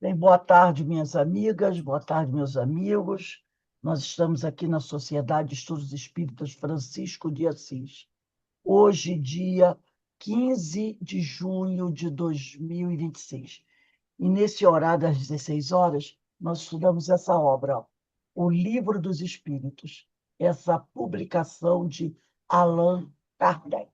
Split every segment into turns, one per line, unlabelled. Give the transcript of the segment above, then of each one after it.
Bem, boa tarde, minhas amigas, boa tarde, meus amigos. Nós estamos aqui na Sociedade de Estudos Espíritas Francisco de Assis. Hoje, dia 15 de junho de 2026. E nesse horário, às 16 horas, nós estudamos essa obra, ó, O Livro dos Espíritos, essa publicação de Allan Kardec.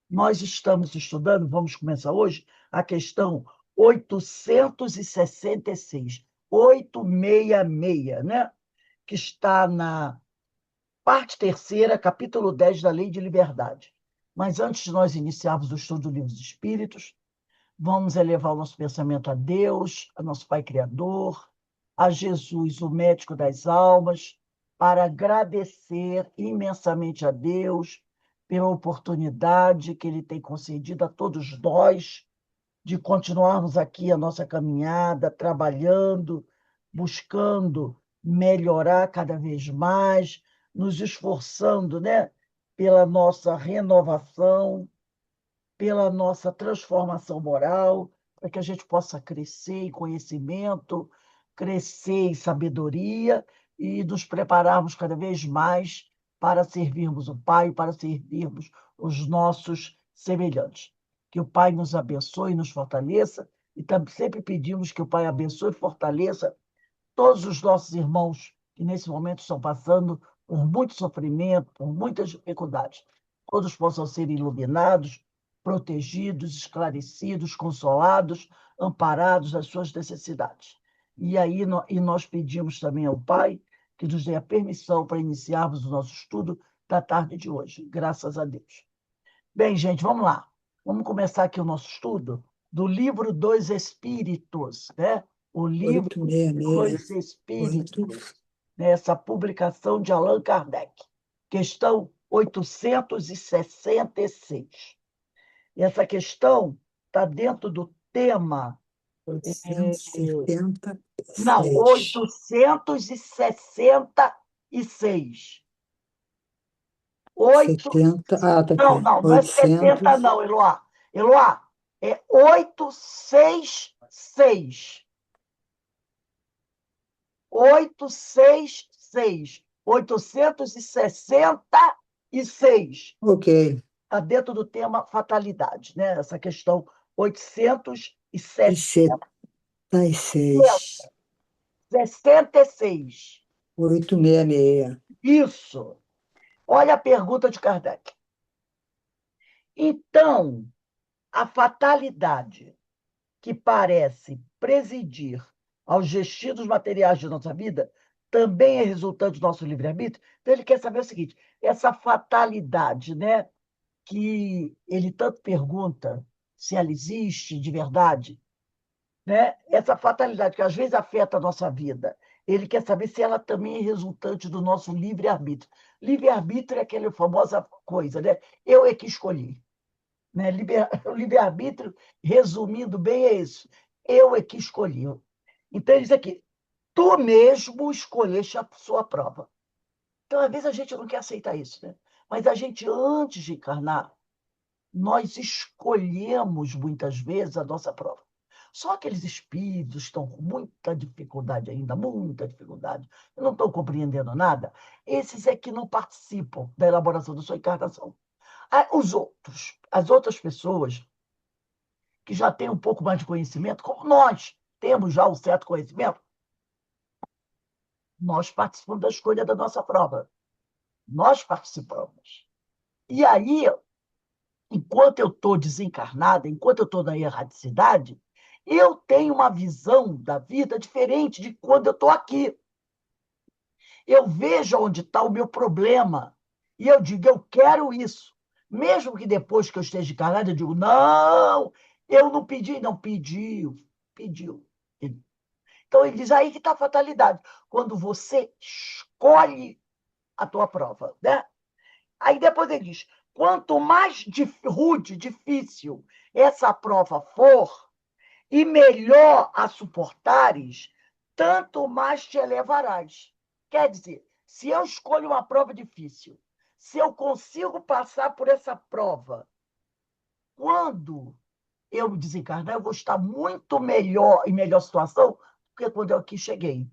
Nós estamos estudando, vamos começar hoje, a questão 866, 866, né? Que está na parte terceira, capítulo 10 da Lei de Liberdade. Mas antes de nós iniciarmos o estudo do Livro dos Espíritos, vamos elevar o nosso pensamento a Deus, a nosso Pai Criador, a Jesus, o médico das almas, para agradecer imensamente a Deus pela oportunidade que Ele tem concedido a todos nós de continuarmos aqui a nossa caminhada, trabalhando, buscando melhorar cada vez mais, nos esforçando, né, pela nossa renovação, pela nossa transformação moral, para que a gente possa crescer em conhecimento, crescer em sabedoria e nos prepararmos cada vez mais para servirmos o Pai, para servirmos os nossos semelhantes. Que o Pai nos abençoe e nos fortaleça, e também sempre pedimos que o Pai abençoe e fortaleça todos os nossos irmãos que nesse momento estão passando por muito sofrimento, por muitas dificuldades. Todos possam ser iluminados, protegidos, esclarecidos, consolados, amparados nas suas necessidades. E aí nós pedimos também ao Pai que nos dê a permissão para iniciarmos o nosso estudo da tarde de hoje, graças a Deus. Bem, gente, vamos lá. Vamos começar aqui o nosso estudo do Livro dos Espíritos, né? O Livro dos
866.
Espíritos, né? Essa publicação de Allan Kardec, questão 866. E essa questão está dentro do tema. Não,
866.
866. 8.
70. Ah, tá
Não,
aqui.
não, não é 70,
800.
não, Eloá. Eloá, é 866. 866. 866.
Ok.
Está dentro do tema fatalidade, né? Essa questão
E
860.
76.
66.
866.
Isso. Olha a pergunta de Kardec. Então, a fatalidade que parece presidir aos destinos materiais de nossa vida também é resultante do nosso livre-arbítrio? Então, ele quer saber o seguinte: essa fatalidade, né, que ele tanto pergunta se ela existe de verdade, né, essa fatalidade que às vezes afeta a nossa vida, ele quer saber se ela também é resultante do nosso livre-arbítrio. Livre-arbítrio é aquela famosa coisa, né? Eu é que escolhi. Né? O livre-arbítrio, resumindo bem, é isso. Eu é que escolhi. Então, ele diz aqui, tu mesmo escolheste a sua prova. Então, às vezes, a gente não quer aceitar isso, né? Mas a gente, antes de encarnar, nós escolhemos, muitas vezes, a nossa prova. Só aqueles espíritos estão com muita dificuldade ainda, muita dificuldade, não estão compreendendo nada, esses é que não participam da elaboração da sua encarnação. Os outros, as outras pessoas que já têm um pouco mais de conhecimento, como nós temos já um certo conhecimento, nós participamos da escolha da nossa prova. Nós participamos. E aí, enquanto eu estou desencarnada, enquanto eu estou na erradicidade, eu tenho uma visão da vida diferente de quando eu estou aqui. Eu vejo onde está o meu problema e eu digo, eu quero isso. Mesmo que depois que eu esteja encarnada, eu digo, não, eu não pedi. Não, pediu, pediu. Então, ele diz aí que está a fatalidade. Quando você escolhe a tua prova, né? Aí depois ele diz, quanto mais rude, difícil essa prova for, e melhor a suportares, tanto mais te elevarás. Quer dizer, se eu escolho uma prova difícil, se eu consigo passar por essa prova, quando eu desencarnar, eu vou estar muito melhor, em melhor situação do que quando eu aqui cheguei.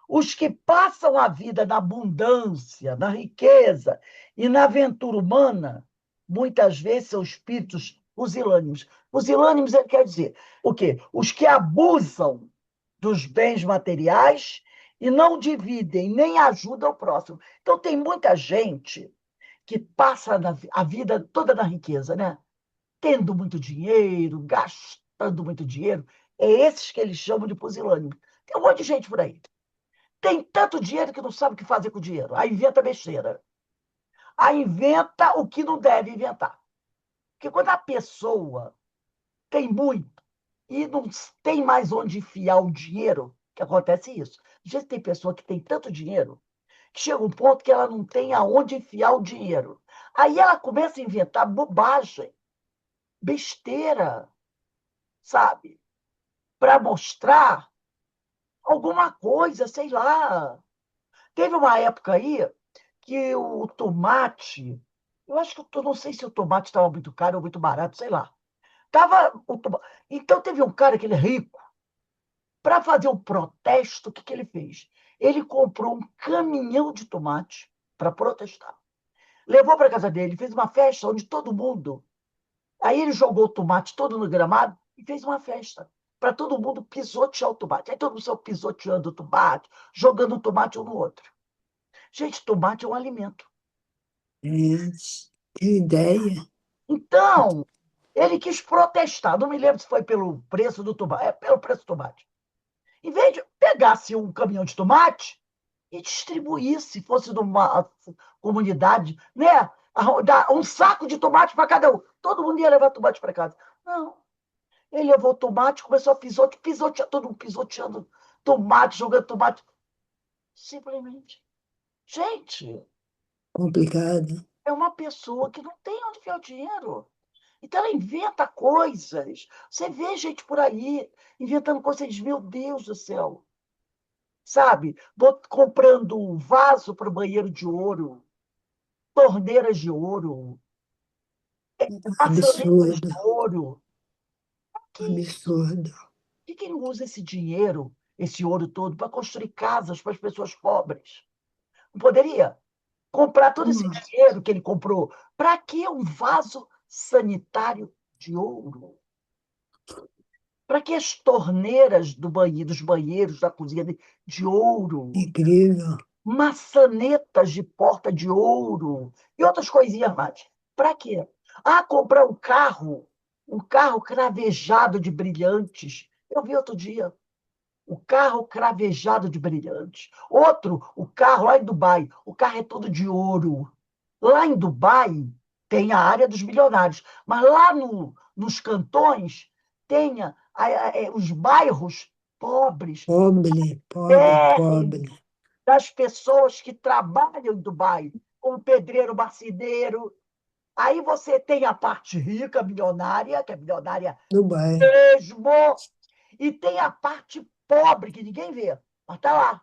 Os que passam a vida na abundância, na riqueza e na aventura humana, muitas vezes são espíritos pusilânimes. Pusilânimes quer dizer o quê? Os que abusam dos bens materiais e não dividem nem ajudam o próximo. Então, tem muita gente que passa a vida toda na riqueza, né? Tendo muito dinheiro, gastando muito dinheiro. É esses que eles chamam de pusilânime. Tem um monte de gente por aí. Tem tanto dinheiro que não sabe o que fazer com o dinheiro. Aí inventa besteira. Aí inventa o que não deve inventar. Porque quando a pessoa tem muito e não tem mais onde enfiar o dinheiro, que acontece isso. Às vezes tem pessoa que tem tanto dinheiro que chega um ponto que ela não tem aonde enfiar o dinheiro. Aí ela começa a inventar bobagem, besteira, sabe? Para mostrar alguma coisa, sei lá. Teve uma época aí que o tomate, eu acho que eu não sei se o tomate estava muito caro ou muito barato, sei lá. Então teve um cara que ele é rico, para fazer um protesto, o que ele fez? Ele comprou um caminhão de tomate para protestar. Levou para casa dele, fez uma festa onde todo mundo. Aí ele jogou o tomate todo no gramado e fez uma festa para todo mundo pisotear o tomate. Aí todo mundo saiu pisoteando o tomate, jogando o tomate um no outro. Gente, tomate é um alimento.
Gente, que ideia.
Então, ele quis protestar. Não me lembro se foi pelo preço do tomate. É pelo preço do tomate. Em vez de pegasse um caminhão de tomate e distribuísse, fosse numa comunidade, né? Dar um saco de tomate para cada um. Todo mundo ia levar tomate para casa. Não. Ele levou tomate, começou a pisotear, todo mundo pisoteando tomate, jogando tomate. Simplesmente. Gente,
Complicado.
é uma pessoa que não tem onde enfiar o dinheiro. Então ela inventa coisas. Você vê gente por aí inventando coisas, diz, meu Deus do céu. Sabe? Comprando vaso para o banheiro de ouro, torneiras de ouro, maçanetas de
Absurdo.
ouro. Que,
Absurdo.
que quem não usa esse dinheiro, esse ouro todo, para construir casas para as pessoas pobres? Não poderia? Comprar todo esse
Hum,
dinheiro que ele comprou. Para que um vaso sanitário de ouro? Para que as torneiras dos banheiros, da cozinha de ouro?
Incrível.
Maçanetas de porta de ouro e outras coisinhas mais. Para quê? Ah, comprar um carro cravejado de brilhantes. Eu vi outro dia, o carro cravejado de brilhantes. Outro, o carro lá em Dubai, o carro é todo de ouro. Lá em Dubai tem a área dos milionários, mas lá nos cantões tem os bairros pobres,
Pobre, pobre,
térreos,
pobre.
das pessoas que trabalham em Dubai, como pedreiro, marceneiro. Aí você tem a parte rica, milionária, que é milionária
Dubai.
mesmo, e tem a parte pobre, que ninguém vê, mas está lá.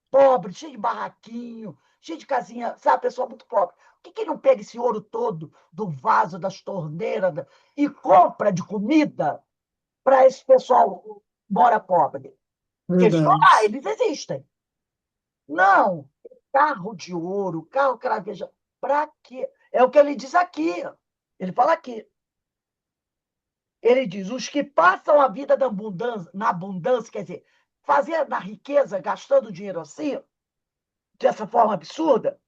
Pobre, cheio de barraquinho, cheio de casinha, sabe, pessoa muito pobre. Por que não pega esse ouro todo do vaso, das torneiras, e compra de comida para esse pessoal mora pobre? Porque eles estão
Verdade.
lá, eles existem. Não, carro de ouro, carro craveja. Para quê? É o que ele diz aqui. Ele fala aqui. Ele diz: os que passam a vida na abundância, quer dizer, fazer na riqueza, gastando dinheiro assim, dessa forma absurda,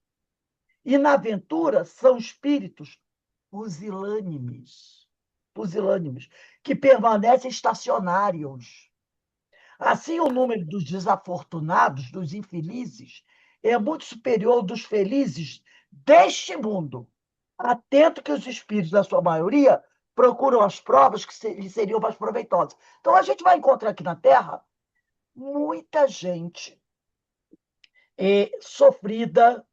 e na aventura, são espíritos pusilânimes, que permanecem estacionários. Assim, o número dos desafortunados, dos infelizes, é muito superior ao dos felizes deste mundo. Atento que os espíritos, na sua maioria, procuram as provas que lhes seriam mais proveitosas. Então, a gente vai encontrar aqui na Terra muita gente sofrida,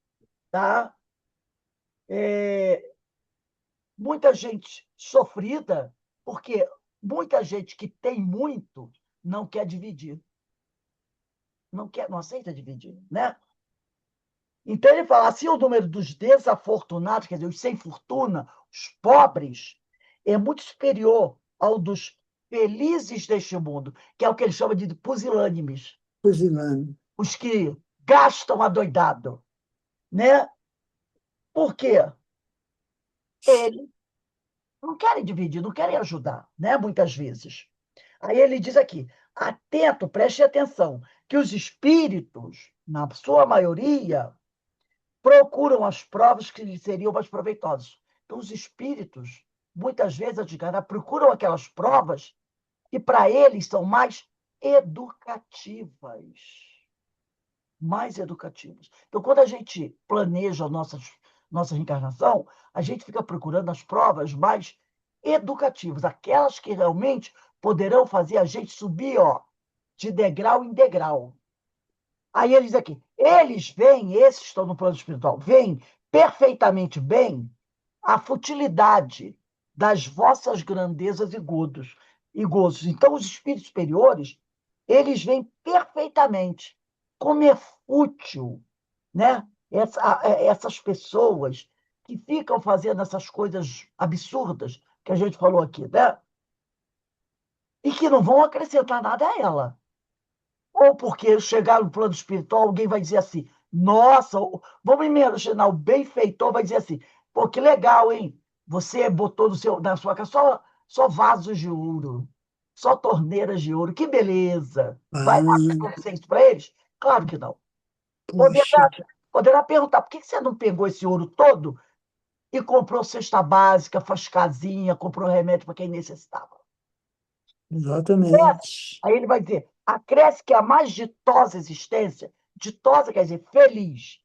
tá? É, muita gente sofrida, porque muita gente que tem muito não quer dividir, não quer, não aceita dividir, né? Então, ele fala assim: o número dos desafortunados, quer dizer, os sem fortuna, os pobres, é muito superior ao dos felizes deste mundo, que é o que ele chama de pusilânimes,
Fuzilando.
os que gastam adoidado, né? Por quê? Eles não querem dividir, não querem ajudar, né? Muitas vezes. Aí ele diz aqui: atento, preste atenção, que os espíritos, na sua maioria, procuram as provas que lhes seriam mais proveitosas. Então, os espíritos, muitas vezes, procuram aquelas provas que para eles são mais educativas. Mais educativas. Então, quando a gente planeja a nossa reencarnação, a gente fica procurando as provas mais educativas, aquelas que realmente poderão fazer a gente subir, ó, de degrau em degrau. Aí ele diz aqui, eles veem, esses que estão no plano espiritual, veem perfeitamente bem a futilidade das vossas grandezas e gozos. Então, os espíritos superiores, eles veem perfeitamente como é fútil, né? Essas pessoas que ficam fazendo essas coisas absurdas que a gente falou aqui, né? E que não vão acrescentar nada a ela. Ou porque chegar no plano espiritual, alguém vai dizer assim: nossa, vamos imaginar, o benfeitor vai dizer assim: pô, que legal, hein? Você botou na sua casa só vasos de ouro, só torneiras de ouro, que beleza. Vai
Ah,
acontecer isso para eles? Claro que não.
puxa,
Poderá, poderá perguntar: por que você não pegou esse ouro todo e comprou cesta básica, faz casinha, comprou remédio para quem necessitava?
exatamente.
Aí ele vai dizer: acresce que a mais ditosa existência, ditosa quer dizer feliz,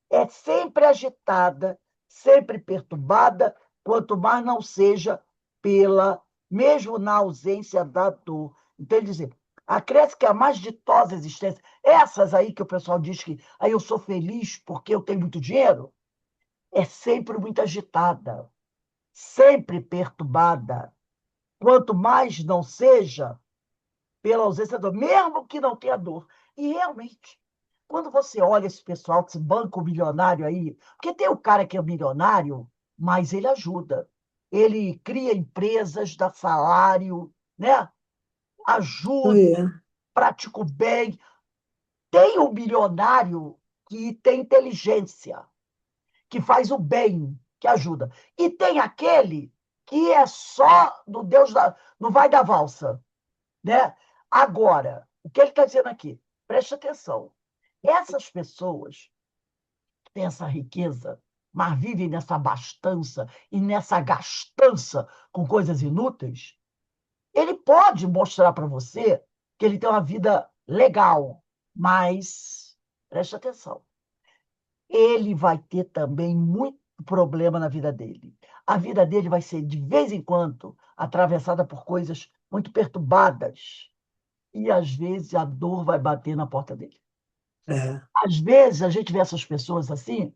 é sempre agitada, sempre perturbada, quanto mais não seja mesmo na ausência da dor. Então ele diz: acresce que a mais ditosa existência, essas aí que o pessoal diz que aí eu sou feliz porque eu tenho muito dinheiro, é sempre muito agitada, sempre perturbada, quanto mais não seja pela ausência da dor, mesmo que não tenha dor. E realmente, quando você olha esse pessoal, esse banco milionário aí, porque tem o cara que é milionário, mas ele ajuda. Ele cria empresas, dá salário, né?
Isso
Ajuda,
aí.
pratica o bem. Tem o milionário que tem inteligência, que faz o bem, que ajuda. E tem aquele que é só do Deus da, não vai dar valsa, né? Agora, o que ele está dizendo aqui? Preste atenção. Essas pessoas que têm essa riqueza, mas vivem nessa abastança e nessa gastança com coisas inúteis, ele pode mostrar para você que ele tem uma vida legal, mas preste atenção. Ele vai ter também muito problema na vida dele. A vida dele vai ser, de vez em quando, atravessada por coisas muito perturbadas. E às vezes a dor vai bater na porta dele.
É,
Às vezes a gente vê essas pessoas assim,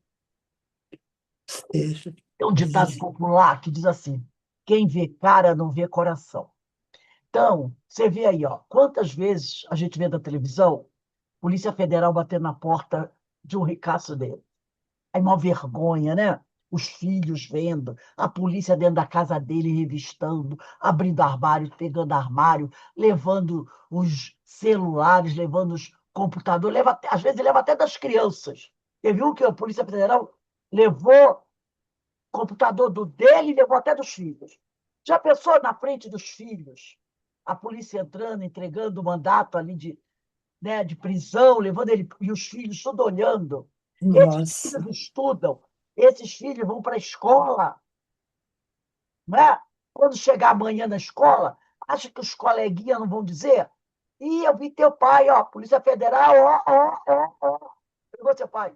seja.
tem um ditado popular que diz assim: quem vê cara não vê coração. Então, você vê aí, ó, quantas vezes a gente vê na televisão Polícia Federal batendo na porta de um ricaço dele. É uma vergonha, né? Os filhos vendo, a polícia dentro da casa dele revistando, abrindo armário, pegando armário, levando os celulares, levando os computadores, às vezes leva até das crianças. Você viu que a Polícia Federal levou o computador dele e levou até dos filhos. Já pensou na frente dos filhos? A polícia entrando, entregando o mandato ali de prisão, levando ele e os filhos tudo olhando. Esses
Nossa,
filhos estudam, esses filhos vão para a escola, né? Quando chegar amanhã na escola, acha que os coleguinhas não vão dizer? Ih, eu vi teu pai, ó, Polícia Federal, ó. Pegou teu pai.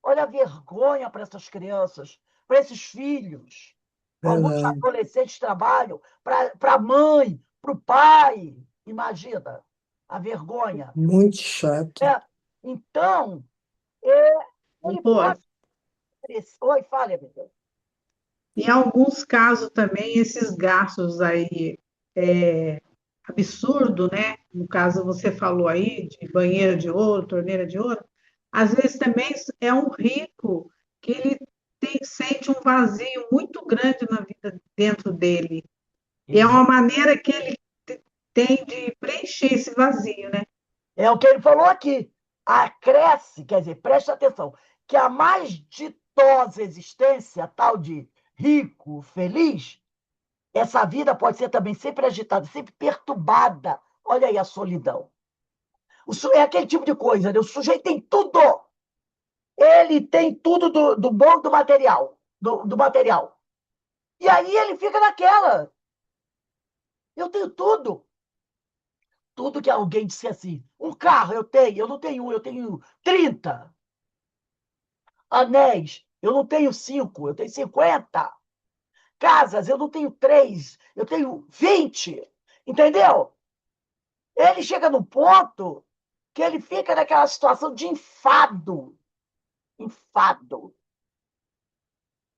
Olha a vergonha para essas crianças, para esses filhos. Alguns
verdade.
adolescentes trabalham para a mãe, para o pai. Imagina a vergonha.
Muito chato.
Né? Então, é, ele
Pô,
pode. Oi, fale, amiga.
em alguns casos também, esses gastos aí absurdo, né? No caso você falou aí de banheiro de ouro, torneira de ouro, às vezes também é um rico que ele sente um vazio muito grande na vida dentro dele. E é uma maneira que ele tem de preencher esse vazio, né?
É o que ele falou aqui. Acresce, quer dizer, preste atenção, que a mais ditosa existência, tal de rico, feliz, essa vida pode ser também sempre agitada, sempre perturbada. Olha aí a solidão. É aquele tipo de coisa, né? O sujeito tem tudo. Ele tem tudo do bom do material, do material. E aí ele fica naquela. Eu tenho tudo. Tudo que alguém disse assim. Um carro eu não tenho um, eu tenho 30 anéis, eu não tenho 5, eu tenho 50. Casas, eu não tenho 3, eu tenho 20. Entendeu? Ele chega num ponto que ele fica naquela situação de enfado. Enfado.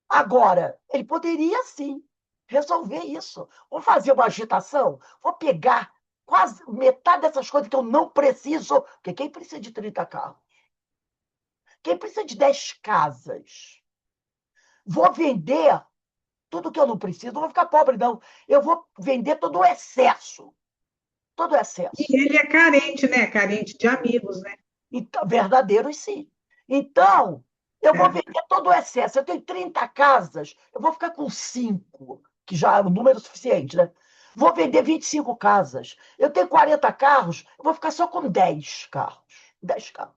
Agora, ele poderia sim resolver isso. Vou fazer uma agitação, vou pegar quase metade dessas coisas que eu não preciso, porque quem precisa de 30 carros? Quem precisa de 10 casas? Vou vender tudo que eu não preciso, não vou ficar pobre, não. Eu vou vender todo o excesso. Todo o
E
excesso.
ele é carente, né? Carente de amigos, né?
Então, verdadeiros, sim. Então, eu vou
É.
vender todo o excesso. Eu tenho 30 casas, eu vou ficar com 5, que já é um número suficiente, né? Vou vender 25 casas. Eu tenho 40 carros, eu vou ficar só com 10 carros. 10 carros.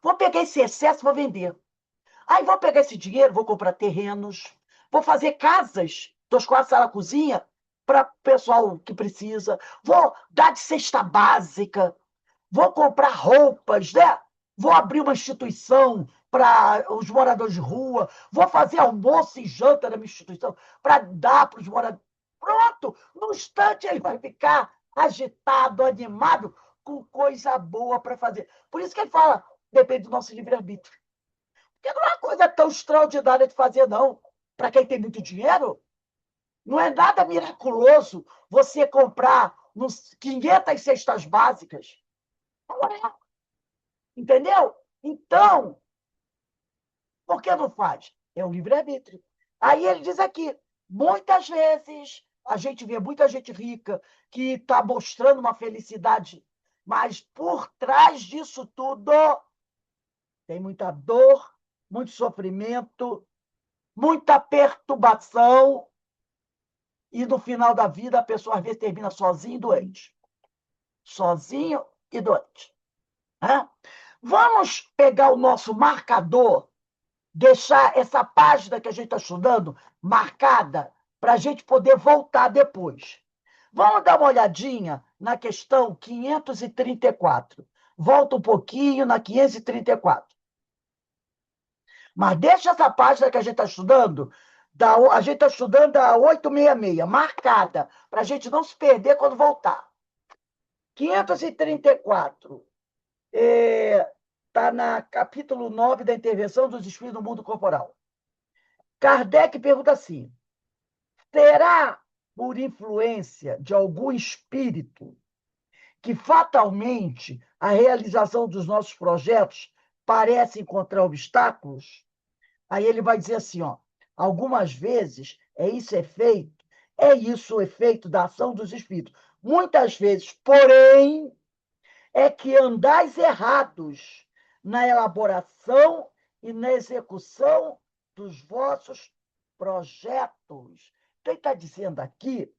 Vou pegar esse excesso, vou vender. Aí vou pegar esse dinheiro, vou comprar terrenos, vou fazer casas, 2 quartos, sala, cozinha, para o pessoal que precisa. Vou dar de cesta básica, vou comprar roupas, né? Vou abrir uma instituição para os moradores de rua, vou fazer almoço e janta na minha instituição para dar para os moradores. Pronto! No instante ele vai ficar agitado, animado, com coisa boa para fazer. Por isso que ele fala, depende do nosso livre-arbítrio. Porque não é uma coisa tão extraordinária de fazer, não. Para quem tem muito dinheiro, não é nada miraculoso você comprar uns 500 cestas básicas. Não é. Entendeu? Então, por que não faz? É o livre-arbítrio. Aí ele diz aqui, muitas vezes a gente vê muita gente rica que está mostrando uma felicidade, mas por trás disso tudo tem muita dor, muito sofrimento, muita perturbação, e no final da vida a pessoa às vezes termina sozinho e doente. Sozinho e doente. Né? Vamos pegar o nosso marcador, deixar essa página que a gente está estudando marcada para a gente poder voltar depois. Vamos dar uma olhadinha na questão 534. Volta um pouquinho na 534. Mas deixa essa página que a gente está estudando, a gente está estudando a 866, marcada, para a gente não se perder quando voltar. 534. Está na capítulo 9 da intervenção dos espíritos no mundo corporal. Kardec pergunta assim: será por influência de algum espírito que fatalmente a realização dos nossos projetos parece encontrar obstáculos? Aí ele vai dizer assim, ó, algumas vezes é isso o efeito da ação dos espíritos. Muitas vezes, porém, é que andais errados na elaboração e na execução dos vossos projetos. Então, ele está dizendo aqui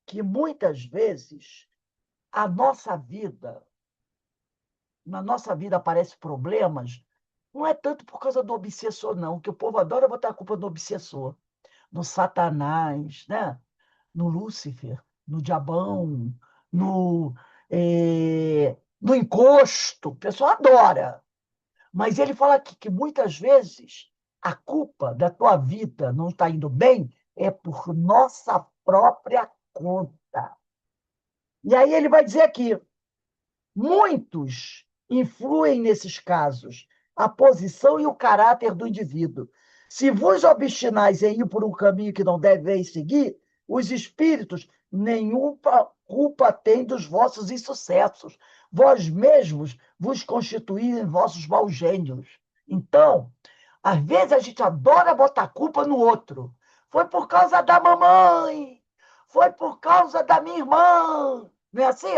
que muitas vezes a nossa vida, na nossa vida aparecem problemas, não é tanto por causa do obsessor, não, que o povo adora botar a culpa no obsessor, no Satanás, né? No Lúcifer, no diabão, no encosto. O pessoal adora. Mas ele fala aqui que muitas vezes a culpa da tua vida não estar indo bem é por nossa própria conta. E aí ele vai dizer aqui, muitos influem nesses casos a posição e o caráter do indivíduo. Se vos obstinais em ir por um caminho que não deveis seguir, os espíritos nenhuma culpa têm dos vossos insucessos. Vós mesmos vos constituís em vossos maus gênios. Então, às vezes a gente adora botar culpa no outro. Foi por causa da mamãe, foi por causa da minha irmã, não é assim?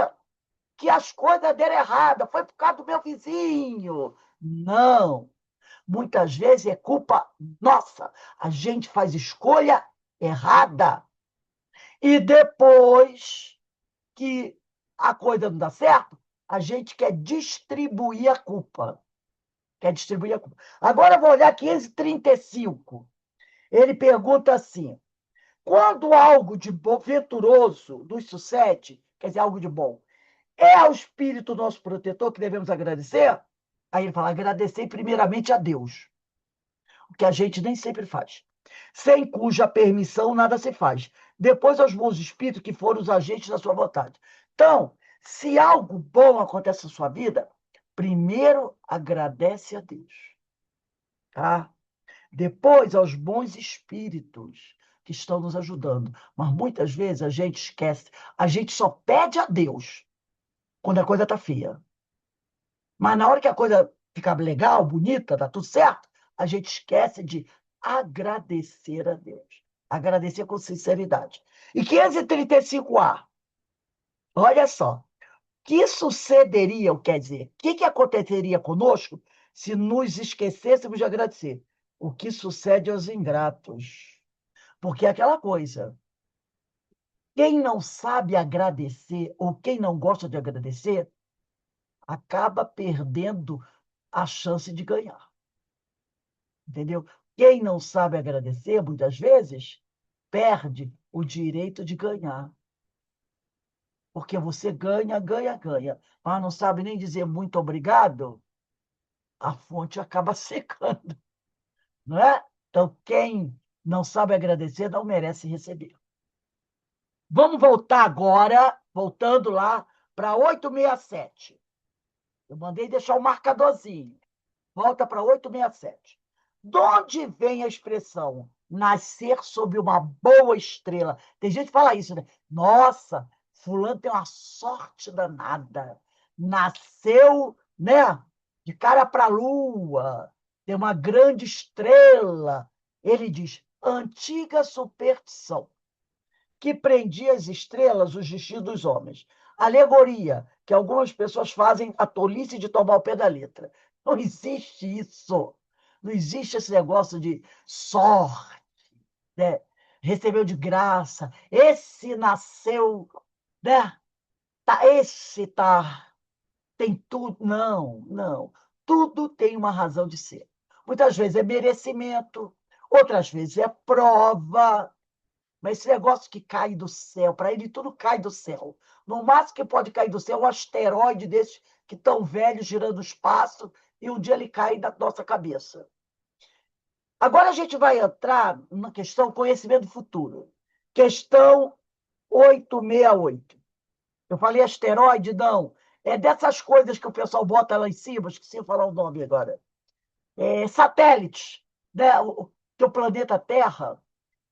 Que as coisas deram errada, foi por causa do meu vizinho. Não. Muitas vezes é culpa nossa. A gente faz escolha errada. E depois que a coisa não dá certo, a gente quer distribuir a culpa. Quer distribuir a culpa. Agora eu vou olhar 535. Ele pergunta assim: quando algo de bom, venturoso nos sucede, quer dizer, algo de bom, é ao Espírito nosso protetor que devemos agradecer? Aí ele fala: agradecer primeiramente a Deus, o que a gente nem sempre faz. Sem cuja permissão nada se faz. Depois aos bons espíritos que foram os agentes da sua vontade. Então, se algo bom acontece na sua vida, primeiro agradece a Deus, tá? Depois aos bons espíritos que estão nos ajudando. Mas muitas vezes a gente esquece, a gente só pede a Deus quando a coisa está feia. Mas na hora que a coisa fica legal, bonita, dá tudo certo, a gente esquece de agradecer a Deus. Agradecer com sinceridade. E 535A, olha só. Que sucederia, quer dizer, o que aconteceria conosco se nos esquecêssemos de agradecer? O que sucede aos ingratos. Porque é aquela coisa. Quem não sabe agradecer ou quem não gosta de agradecer, acaba perdendo a chance de ganhar. Entendeu? Quem não sabe agradecer, muitas vezes, perde o direito de ganhar. Porque você ganha, ganha, ganha. Mas não sabe nem dizer muito obrigado, a fonte acaba secando, não é? Então, quem não sabe agradecer não merece receber. Vamos voltar agora, voltando lá para 867. Eu mandei deixar o marcadorzinho. Volta para 867. De onde vem a expressão nascer sob uma boa estrela? Tem gente que fala isso, né? Nossa, fulano tem uma sorte danada. Nasceu, né, de cara para a lua, tem uma grande estrela. Ele diz, antiga superstição que prendia as estrelas os destinos dos homens. Alegoria, que algumas pessoas fazem a tolice de tomar o pé da letra. Não existe isso. Não existe esse negócio de sorte, né? Recebeu de graça. Esse nasceu, né? Esse tem tudo. Não, não. Tudo tem uma razão de ser. Muitas vezes é merecimento, outras vezes é prova. Mas esse negócio que cai do céu, para ele tudo cai do céu. No máximo que pode cair do céu é um asteroide desses que estão velhos, girando no espaço, e um dia ele cai na nossa cabeça. Agora a gente vai entrar na questão conhecimento do futuro. Questão 868. Eu falei asteroide? Não. É dessas coisas que o pessoal bota lá em cima, esqueci de falar o nome agora. Satélites, né? Que o planeta Terra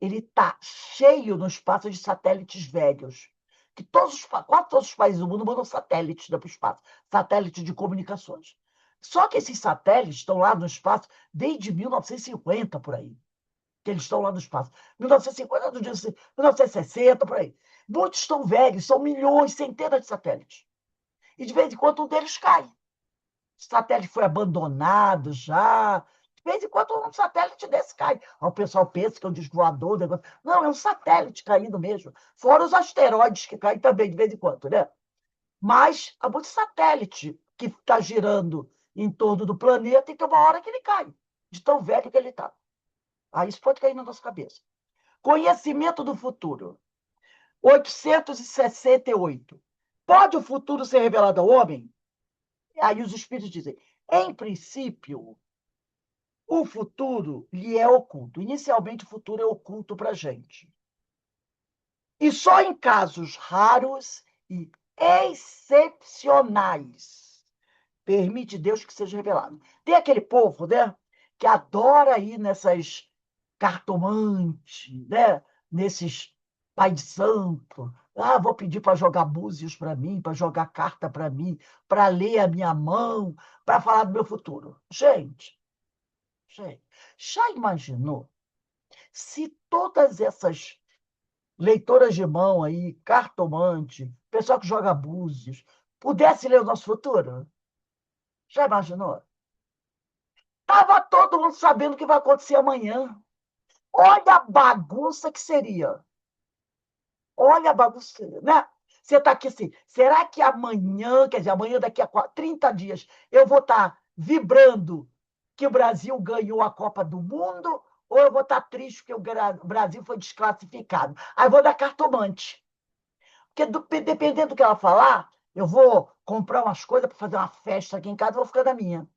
ele está cheio no espaço de satélites velhos. Que quase todos os países do mundo mandam satélites para o espaço, satélites de comunicações. Só que esses satélites estão lá no espaço desde 1950, por aí. Que eles estão lá no espaço. 1950, 1960, por aí. Muitos estão velhos, são milhões, centenas de satélites. E de vez em quando um deles cai. O satélite foi abandonado já. De vez em quando um satélite desse cai. Aí o pessoal pensa que é um disco voador. Negócio. Não, é um satélite caindo mesmo. Fora os asteroides que caem também de vez em quando, né? Mas há muito satélite que está girando em torno do planeta e tem uma hora que ele cai, de tão velho que ele está. Aí isso pode cair na nossa cabeça. Conhecimento do futuro. 868. Pode o futuro ser revelado ao homem? Aí os espíritos dizem, em princípio, o futuro lhe é oculto. Inicialmente, o futuro é oculto para a gente. E só em casos raros e excepcionais permite Deus que seja revelado. Tem aquele povo, né, que adora ir nessas cartomantes, né, nesses pai de santo. Ah, vou pedir para jogar búzios para mim, para jogar carta para mim, para ler a minha mão, para falar do meu futuro. Gente, já imaginou se todas essas leitoras de mão aí, cartomante, pessoal que joga búzios, pudesse ler o nosso futuro? Já imaginou? Tava todo mundo sabendo o que vai acontecer amanhã. Olha a bagunça que seria. Olha a bagunça, né? Você está aqui assim, será que amanhã, quer dizer, amanhã daqui a 30 dias, eu vou estar vibrando que o Brasil ganhou a Copa do Mundo ou eu vou estar triste porque o Brasil foi desclassificado? Aí vou dar cartomante. Porque dependendo do que ela falar, eu vou comprar umas coisas para fazer uma festa aqui em casa e vou ficar na minha.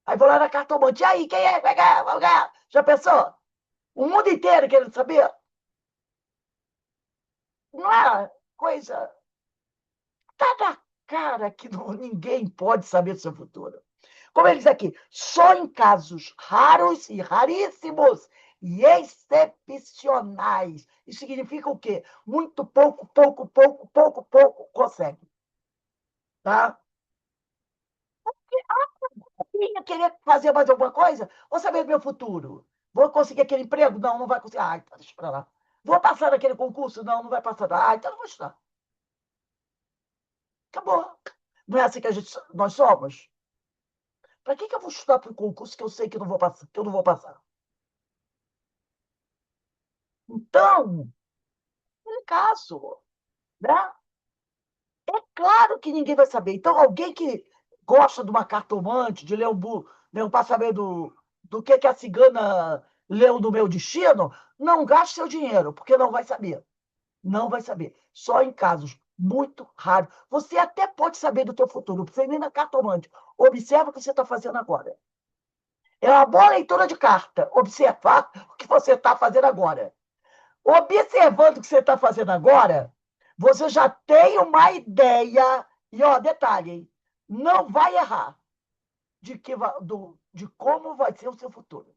Aí vou lá na cartomante. E aí, quem é? Vai ganhar? Vai ganhar? Já pensou? O mundo inteiro querendo saber? Não é coisa. Tá na cara que ninguém pode saber do seu futuro. Como ele diz aqui, só em casos raros e raríssimos e excepcionais. Isso significa o quê? Muito pouco consegue. Tá? Eu querer fazer mais alguma coisa? Vou saber do meu futuro. Vou conseguir aquele emprego? Não, não vai conseguir. Ah, então deixa pra lá. Vou passar naquele concurso? Não, não vai passar. Ah, então não vou estudar. Acabou. Não é assim que nós somos? Para que eu vou estudar para o concurso que eu sei que eu não vou passar, que eu não vou passar? Então, no caso, né? É claro que ninguém vai saber. Então, alguém que gosta de uma cartomante, de ler para saber do que a cigana leu no meu destino, não gaste seu dinheiro, porque não vai saber. Não vai saber. Só em casos muito raros. Você até pode saber do teu futuro, não precisa nem na cartomante. Observa o que você está fazendo agora. É uma boa leitura de carta. Observar o que você está fazendo agora. Observando o que você está fazendo agora, você já tem uma ideia. E, ó, detalhe, hein? Não vai errar de como vai ser o seu futuro.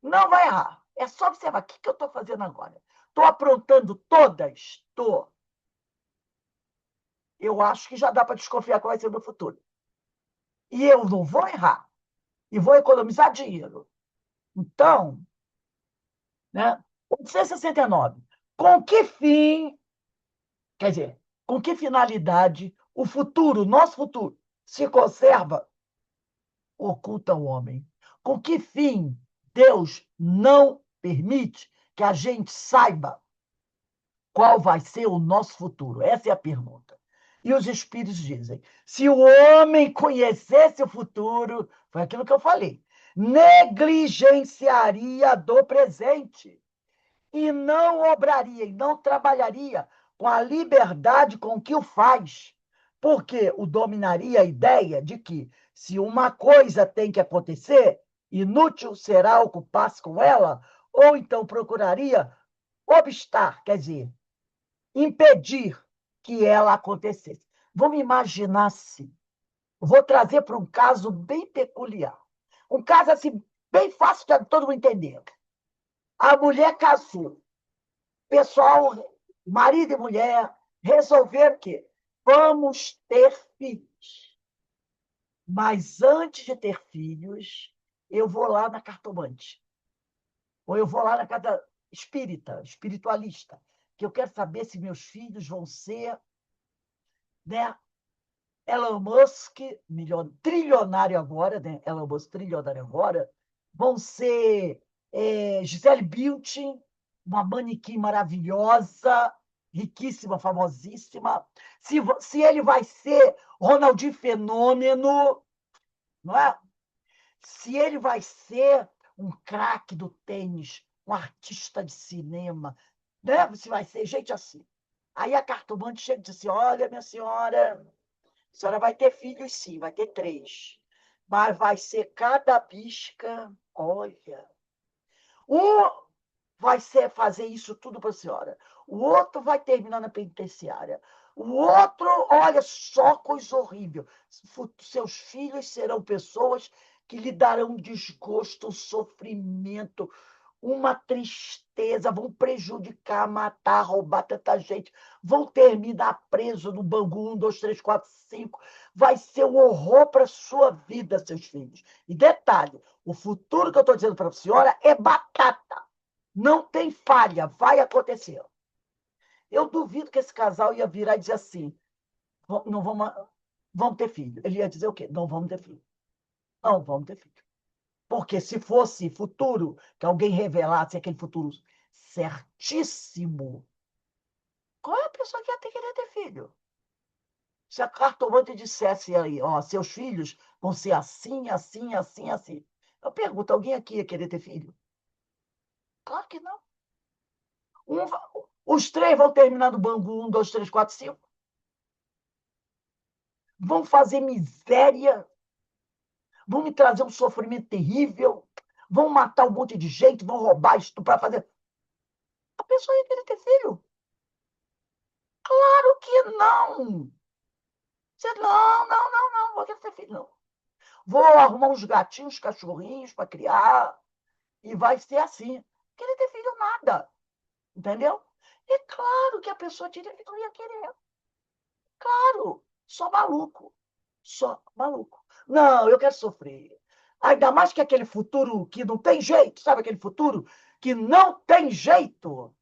Não vai errar. É só observar o que eu estou fazendo agora. Estou aprontando todas? Estou. Eu acho que já dá para desconfiar qual vai ser o meu futuro. E eu não vou errar. E vou economizar dinheiro. Então, né? 869. Com que fim, quer dizer, com que finalidade o futuro, nosso futuro, se conserva, oculta ao homem? Com que fim Deus não permite que a gente saiba qual vai ser o nosso futuro? Essa é a pergunta. E os espíritos dizem: se o homem conhecesse o futuro, foi aquilo que eu falei, negligenciaria do presente e não obraria, e não trabalharia com a liberdade com que o faz, porque o dominaria a ideia de que, se uma coisa tem que acontecer, inútil será ocupar-se com ela, ou então procuraria obstar, quer dizer, impedir que ela acontecesse. Vamos imaginar assim. Vou trazer para um caso bem peculiar. Um caso assim, bem fácil de todo mundo entender. A mulher casou. Pessoal, marido e mulher, resolveram que vamos ter filhos. Mas antes de ter filhos, eu vou lá na cartomante. Ou eu vou lá na casa espírita, espiritualista, que eu quero saber se meus filhos vão ser, né, Elon Musk, trilionário agora, né? Elon Musk, trilionário agora, vão ser Gisele Bündchen, uma manequim maravilhosa, riquíssima, famosíssima. Se ele vai ser Ronaldinho Fenômeno, não é? Se ele vai ser um craque do tênis, um artista de cinema, né? Se vai ser gente assim. Aí a cartomante chega e diz assim: olha, minha senhora. A senhora vai ter filhos, sim, vai ter 3. Mas vai ser cada bisca, olha. Um vai fazer isso tudo para a senhora. O outro vai terminar na penitenciária. O outro, olha, só coisa horrível. Seus filhos serão pessoas que lhe darão desgosto, sofrimento, uma tristeza, vão prejudicar, matar, roubar tanta gente, vão terminar preso no Bangu 1, 2, 3, 4, 5. Vai ser um horror para a sua vida, seus filhos. E detalhe, o futuro que eu estou dizendo para a senhora é batata. Não tem falha, vai acontecer. Eu duvido que esse casal ia virar e dizer assim, não vamos ter filho. Ele ia dizer o quê? Não vamos ter filho. Não vamos ter filho. Porque se fosse futuro, que alguém revelasse aquele futuro certíssimo, qual é a pessoa que ia ter querer ter filho? Se a cartomante dissesse aí, ó, seus filhos vão ser assim, assim, assim, assim. Eu pergunto, alguém aqui ia querer ter filho? Claro que não. Os três vão terminar no bambu 1, 2, 3, 4, 5. Vão fazer miséria, vão me trazer um sofrimento terrível, vão matar um monte de gente, vão roubar, estuprar, fazer. A pessoa ia querer ter filho? Claro que não. Você, não, vou querer ter filho, não. Vou arrumar uns gatinhos, cachorrinhos para criar, e vai ser assim. Não querer ter filho nada, entendeu? É claro que a pessoa não ia querer. Claro, só maluco. Só maluco. Não, eu quero sofrer. Ainda mais que aquele futuro que não tem jeito, sabe aquele futuro que não tem jeito?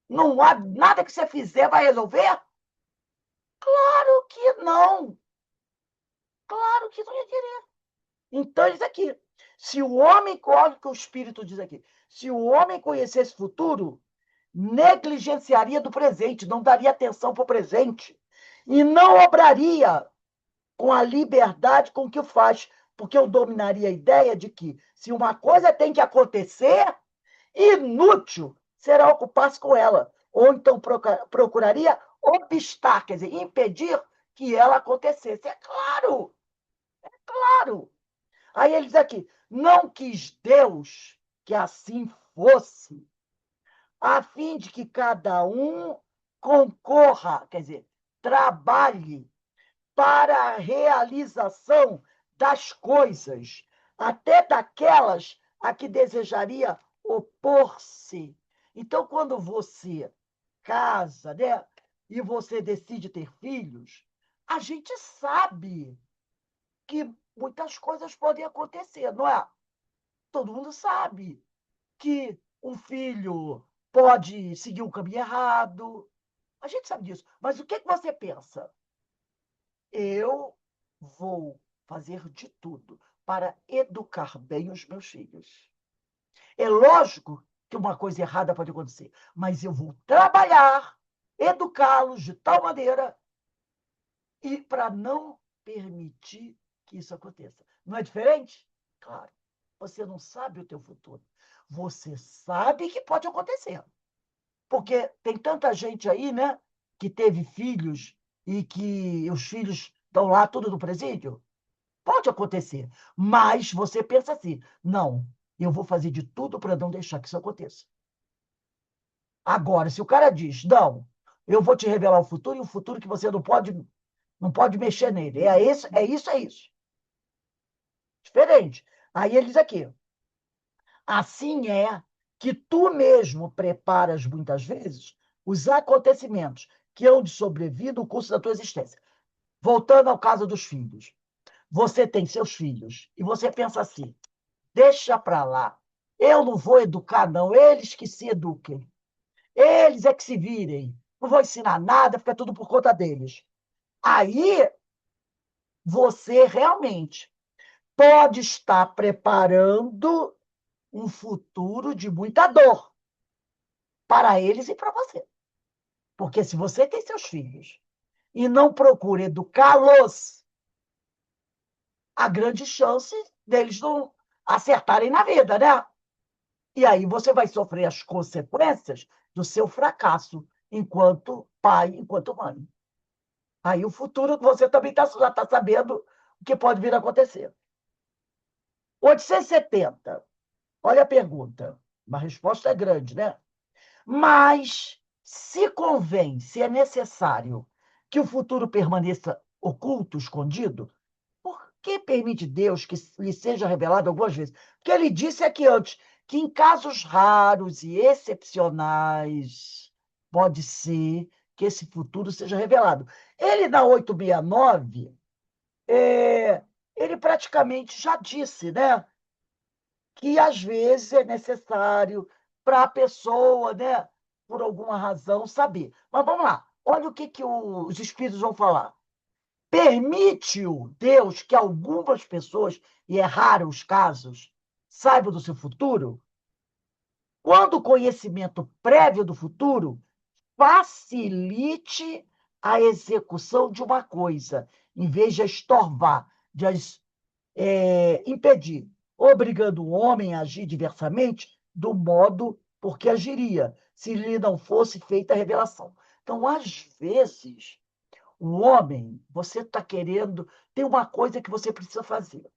Não há nada que você fizer vai resolver? Claro que não. Claro que não ia querer. Então, diz aqui, se o homem, olha o que o Espírito diz aqui, se o homem conhecesse o futuro, negligenciaria do presente, não daria atenção para o presente e não obraria com a liberdade com que o faz, porque eu dominaria a ideia de que, se uma coisa tem que acontecer, inútil será ocupar-se com ela, ou então procuraria obstar, quer dizer, impedir que ela acontecesse. É claro, claro. Aí ele diz aqui, não quis Deus que assim fosse, a fim de que cada um concorra, quer dizer, trabalhe para a realização das coisas, até daquelas a que desejaria opor-se. Então, quando você casa, né, e você decide ter filhos, a gente sabe que muitas coisas podem acontecer, não é? Todo mundo sabe que um filho pode seguir um caminho errado. A gente sabe disso. Mas o que você pensa? Eu vou fazer de tudo para educar bem os meus filhos. É lógico que uma coisa errada pode acontecer, mas eu vou trabalhar, educá-los de tal maneira e para não permitir que isso aconteça. Não é diferente? Claro. Você não sabe o teu futuro. Você sabe que pode acontecer. Porque tem tanta gente aí, né, que teve filhos e que os filhos estão lá tudo no presídio. Pode acontecer, mas você pensa assim, não, eu vou fazer de tudo para não deixar que isso aconteça. Agora, se o cara diz, não, eu vou te revelar o futuro e o futuro que você não pode mexer nele. É isso, é isso, é isso. Diferente. Aí ele diz aqui, assim é que tu mesmo preparas muitas vezes os acontecimentos que hão de sobrevir no curso da tua existência. Voltando ao caso dos filhos. Você tem seus filhos e você pensa assim, deixa para lá. Eu não vou educar, não. Eles que se eduquem. Eles é que se virem. Não vou ensinar nada, fica tudo por conta deles. Aí você realmente pode estar preparando um futuro de muita dor para eles e para você. Porque se você tem seus filhos e não procura educá-los, há grande chance deles não acertarem na vida, né? E aí você vai sofrer as consequências do seu fracasso enquanto pai, enquanto mãe. Aí o futuro você também já está sabendo o que pode vir a acontecer. 870. Olha a pergunta. Uma resposta é grande, né? Mas se convém, se é necessário que o futuro permaneça oculto, escondido, por que permite Deus que lhe seja revelado algumas vezes? Porque ele disse aqui antes que em casos raros e excepcionais pode ser que esse futuro seja revelado. Ele, na 869, ele praticamente já disse, né, que às vezes é necessário para a pessoa, né, por alguma razão, saber. Mas vamos lá. Olha o que os espíritos vão falar. Permite-o Deus que algumas pessoas, e é raro os casos, saibam do seu futuro? Quando o conhecimento prévio do futuro facilite a execução de uma coisa, em vez de a estorvar, de as impedir, obrigando o homem a agir diversamente do modo por que agiria, se lhe não fosse feita a revelação. Então, às vezes, o homem, você está querendo, tem uma coisa que você precisa fazer.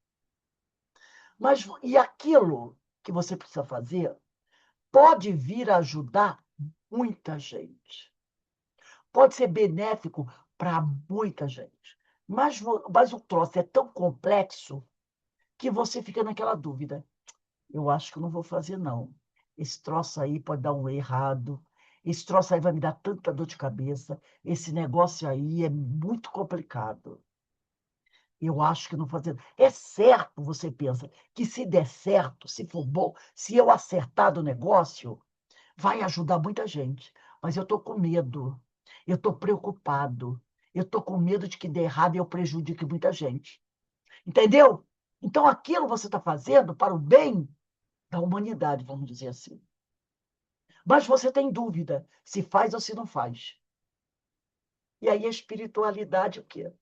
Mas, e aquilo que você precisa fazer pode vir a ajudar muita gente. Pode ser benéfico para muita gente. Mas o troço é tão complexo que você fica naquela dúvida. Eu acho que eu não vou fazer, não. Esse troço aí pode dar um errado. Esse troço aí vai me dar tanta dor de cabeça. Esse negócio aí é muito complicado. Eu acho que não vou fazer. É certo, você pensa, que se der certo, se for bom, se eu acertar do negócio, vai ajudar muita gente. Mas eu estou com medo. Eu estou preocupado. Eu estou com medo de que dê errado e eu prejudique muita gente. Entendeu? Então, aquilo você está fazendo para o bem da humanidade, vamos dizer assim. Mas você tem dúvida se faz ou se não faz. E aí a espiritualidade o quê?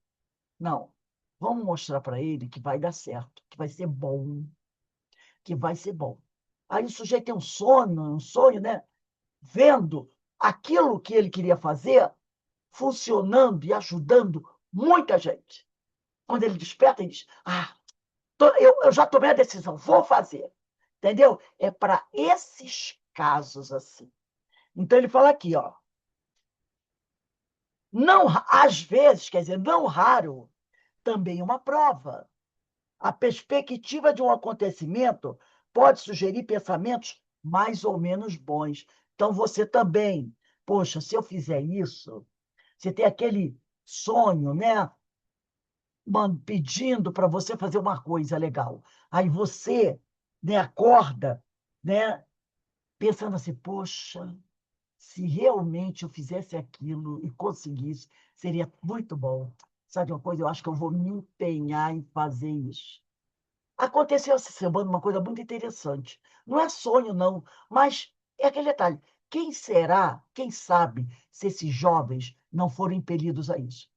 Não. Vamos mostrar para ele que vai dar certo, que vai ser bom, que vai ser bom. Aí o sujeito tem um sonho, né? Vendo aquilo que ele queria fazer funcionando e ajudando muita gente. Quando ele desperta, ele diz: Ah, eu já tomei a decisão, vou fazer. Entendeu? É para esses casos assim. Então ele fala aqui, ó. Não, às vezes, quer dizer, não raro, também uma prova. A perspectiva de um acontecimento pode sugerir pensamentos mais ou menos bons. Então você também, poxa, se eu fizer isso, você tem aquele sonho, né? Pedindo para você fazer uma coisa legal. Aí você, né, acorda, né, pensando assim, poxa, se realmente eu fizesse aquilo e conseguisse, seria muito bom. Sabe uma coisa? Eu acho que eu vou me empenhar em fazer isso. Aconteceu essa semana uma coisa muito interessante. Não é sonho, não, mas é aquele detalhe. Quem será, quem sabe, se esses jovens não foram impelidos a isso?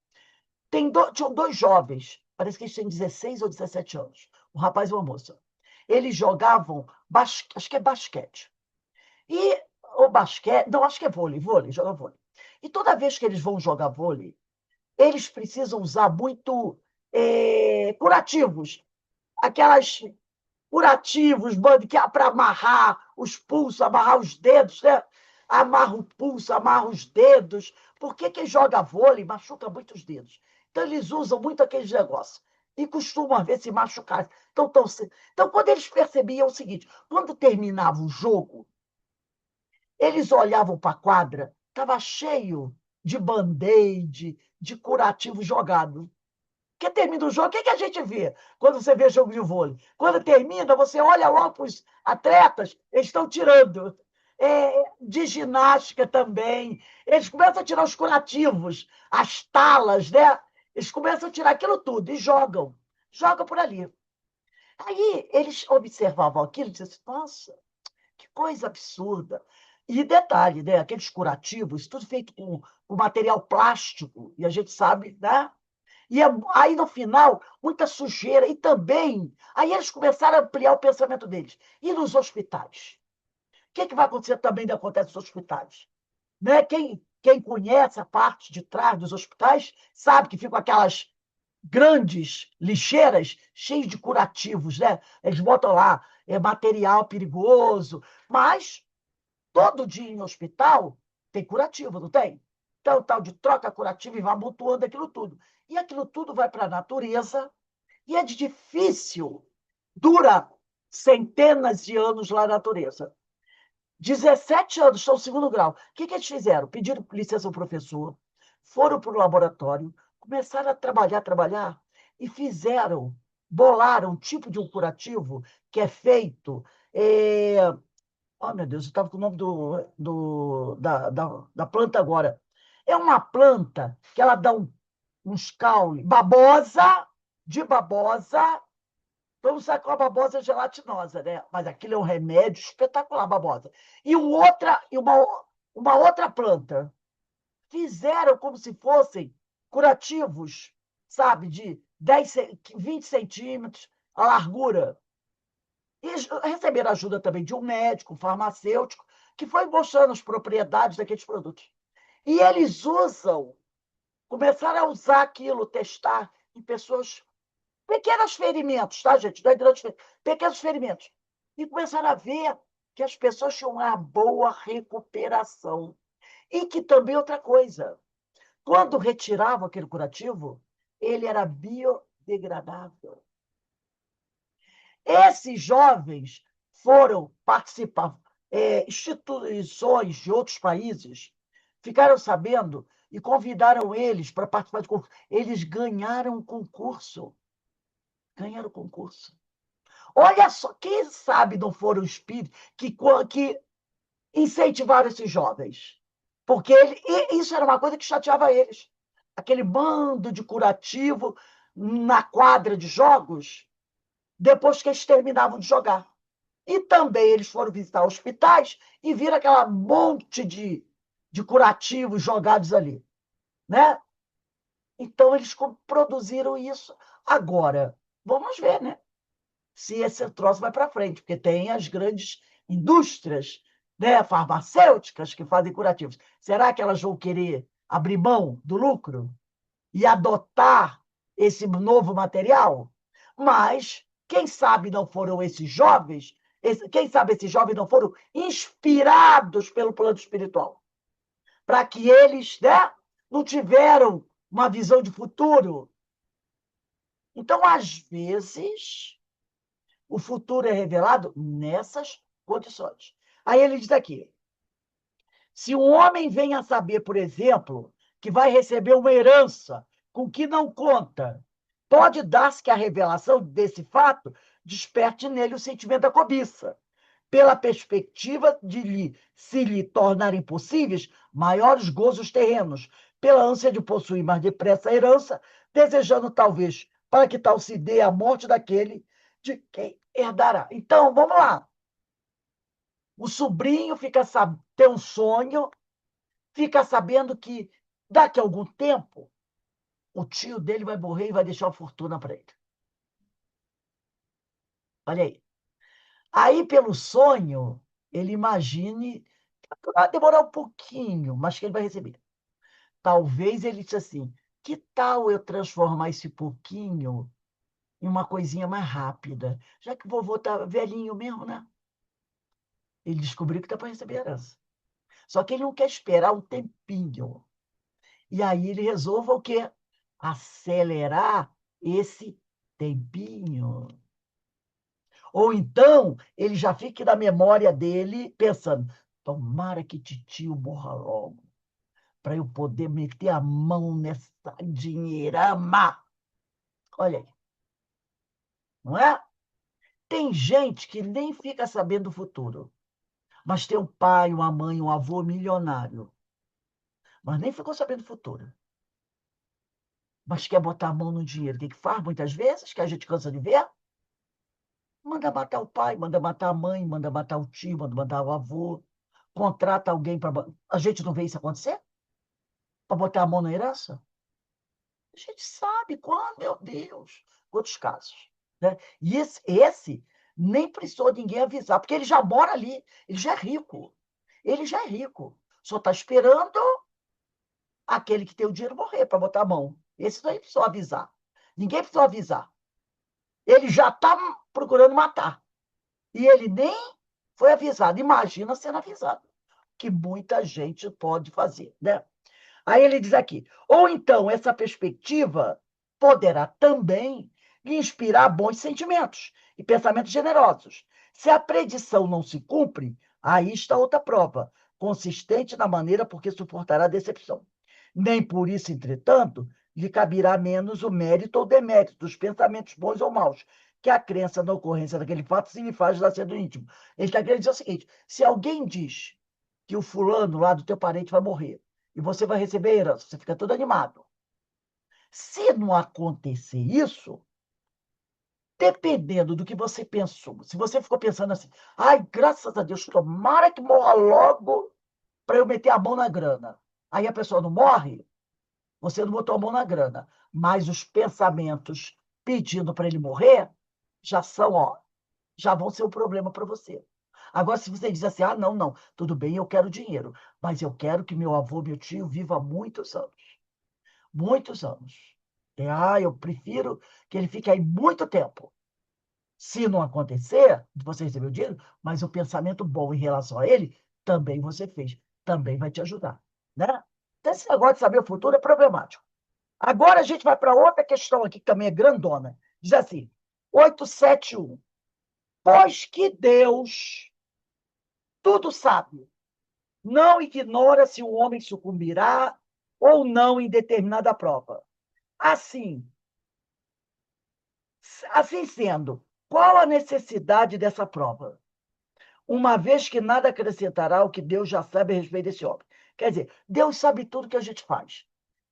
Tinham dois jovens, parece que eles têm 16 ou 17 anos, um rapaz e uma moça. Eles jogavam, acho que é basquete. E o basquete, não, acho que é vôlei, joga vôlei. E toda vez que eles vão jogar vôlei, eles precisam usar muito curativos, aquelas curativos, que é para amarrar os pulsos, amarrar os dedos, né? Amarra o pulso, amarra os dedos. Porque quem joga vôlei machuca muito os dedos. Então, eles usam muito aqueles negócios. E costumam, às vezes, se machucar. Então, quando eles percebiam o seguinte, quando terminava o jogo, eles olhavam para a quadra, estava cheio de band-aid, de curativo jogado. Porque termina o jogo, o que a gente vê quando você vê jogo de vôlei? Quando termina, você olha logo para os atletas, eles estão tirando. De ginástica também. Eles começam a tirar os curativos, as talas, né? Eles começam a tirar aquilo tudo e jogam. Jogam por ali. Aí eles observavam aquilo e diziam assim, nossa, que coisa absurda. E detalhe, né? Aqueles curativos, tudo feito com material plástico, e a gente sabe, né? E aí, no final, muita sujeira. E também, aí eles começaram a ampliar o pensamento deles. E nos hospitais? O que vai acontecer também que acontece nos hospitais? Né? Quem conhece a parte de trás dos hospitais sabe que ficam aquelas grandes lixeiras cheias de curativos, né? Eles botam lá material perigoso, mas todo dia em hospital tem curativo, não tem? Então, tal de troca curativa e vai amontoando aquilo tudo. E aquilo tudo vai para a natureza e é difícil, dura centenas de anos lá na natureza. 17 anos, estão no segundo grau. O que eles fizeram? Pediram licença ao professor, foram para o laboratório, começaram a trabalhar, e bolaram um tipo de um curativo que é feito Oh, meu Deus, eu estava com o nome da planta agora. É uma planta que ela dá uns caules. Babosa, de babosa. Vamos usar com a babosa gelatinosa, né? Mas aquilo é um remédio espetacular, babosa. Uma outra planta. Fizeram como se fossem curativos, sabe? De 20 centímetros a largura. E receberam ajuda também de um médico, um farmacêutico, que foi mostrando as propriedades daqueles produtos. E eles começaram a usar aquilo, testar em pessoas, pequenos ferimentos, tá, gente? Não é grandes pequenos ferimentos. E começaram a ver que as pessoas tinham uma boa recuperação. E que também outra coisa, quando retiravam aquele curativo, ele era biodegradável. Esses jovens foram participar, instituições de outros países ficaram sabendo e convidaram eles para participar de concurso. Eles ganharam o concurso. Ganharam o concurso. Olha só, quem sabe não foram espíritos que incentivaram esses jovens? Porque isso era uma coisa que chateava eles. Aquele bando de curativo na quadra de jogos, depois que eles terminavam de jogar. E também eles foram visitar hospitais e viram aquela monte de curativos jogados ali, né? Então, eles produziram isso. Agora, vamos ver, né? Se esse troço vai para frente, porque tem as grandes indústrias, né, farmacêuticas que fazem curativos. Será que elas vão querer abrir mão do lucro e adotar esse novo material? Mas, quem sabe não foram esses jovens, quem sabe esses jovens não foram inspirados pelo plano espiritual, para que eles, né, não tiveram uma visão de futuro. Então, às vezes, o futuro é revelado nessas condições. Aí ele diz aqui: se um homem vem a saber, por exemplo, que vai receber uma herança com que não conta, pode dar-se que a revelação desse fato desperte nele o sentimento da cobiça, pela perspectiva de se lhe tornarem possíveis maiores gozos terrenos, pela ânsia de possuir mais depressa a herança, desejando talvez para que tal se dê a morte daquele de quem herdará. Então, vamos lá. O sobrinho tem um sonho, fica sabendo que daqui a algum tempo o tio dele vai morrer e vai deixar uma fortuna para ele. Olha aí. Aí, pelo sonho, ele imagine, vai demorar um pouquinho, mas que ele vai receber. Talvez ele disse assim: que tal eu transformar esse pouquinho em uma coisinha mais rápida? Já que o vovô tá velhinho mesmo, né? Ele descobriu que dá para receber herança. Só que ele não quer esperar um tempinho. E aí ele resolve o quê? Acelerar esse tempinho. Ou então, ele já fica na memória dele pensando: tomara que titio morra logo, para eu poder meter a mão nessa dinheirama. Olha aí, não é? Tem gente que nem fica sabendo do futuro, mas tem um pai, uma mãe, um avô milionário, mas nem ficou sabendo do futuro. Mas quer botar a mão no dinheiro. O que faz muitas vezes, que a gente cansa de ver? Manda matar o pai, manda matar a mãe, manda matar o tio, manda matar o avô. Contrata alguém para. A gente não vê isso acontecer? Para botar a mão na herança? A gente sabe quando, meu Deus. Quantos casos. Né? E esse nem precisou ninguém avisar, porque ele já mora ali, ele já é rico. Ele já é rico. Só está esperando aquele que tem o dinheiro morrer para botar a mão. Esse não precisou avisar. Ninguém precisou avisar. Ele já está procurando matar. E ele nem foi avisado. Imagina sendo avisado. Que muita gente pode fazer, né? Aí ele diz aqui: ou então essa perspectiva poderá também lhe inspirar bons sentimentos e pensamentos generosos. Se a predição não se cumpre, aí está outra prova, consistente na maneira por que suportará a decepção. Nem por isso, entretanto, lhe caberá menos o mérito ou demérito dos pensamentos bons ou maus, que a crença na ocorrência daquele fato se lhe faz nascer do íntimo. Ele está querendo dizer o seguinte: se alguém diz que o fulano lá do teu parente vai morrer e você vai receber a herança, você fica todo animado. Se não acontecer isso, dependendo do que você pensou, se você ficou pensando assim, ai, graças a Deus, tomara que morra logo para eu meter a mão na grana. Aí a pessoa não morre, você não botou a mão na grana. Mas os pensamentos pedindo para ele morrer já são, ó, já vão ser um problema para você. Agora, se você diz assim, ah, não, não, tudo bem, eu quero dinheiro, mas eu quero que meu avô, meu tio, viva muitos anos. Muitos anos. Eu prefiro que ele fique aí muito tempo. Se não acontecer, você recebeu o dinheiro, mas o pensamento bom em relação a ele, também você fez. Também vai te ajudar. Né? Então, esse negócio de saber o futuro é problemático. Agora a gente vai para outra questão aqui, que também é grandona. Diz assim, 871. Pois que Deus tudo sabe, não ignora se o homem sucumbirá ou não em determinada prova. Assim, assim sendo, qual a necessidade dessa prova? Uma vez que nada acrescentará ao que Deus já sabe a respeito desse homem. Quer dizer, Deus sabe tudo que a gente faz.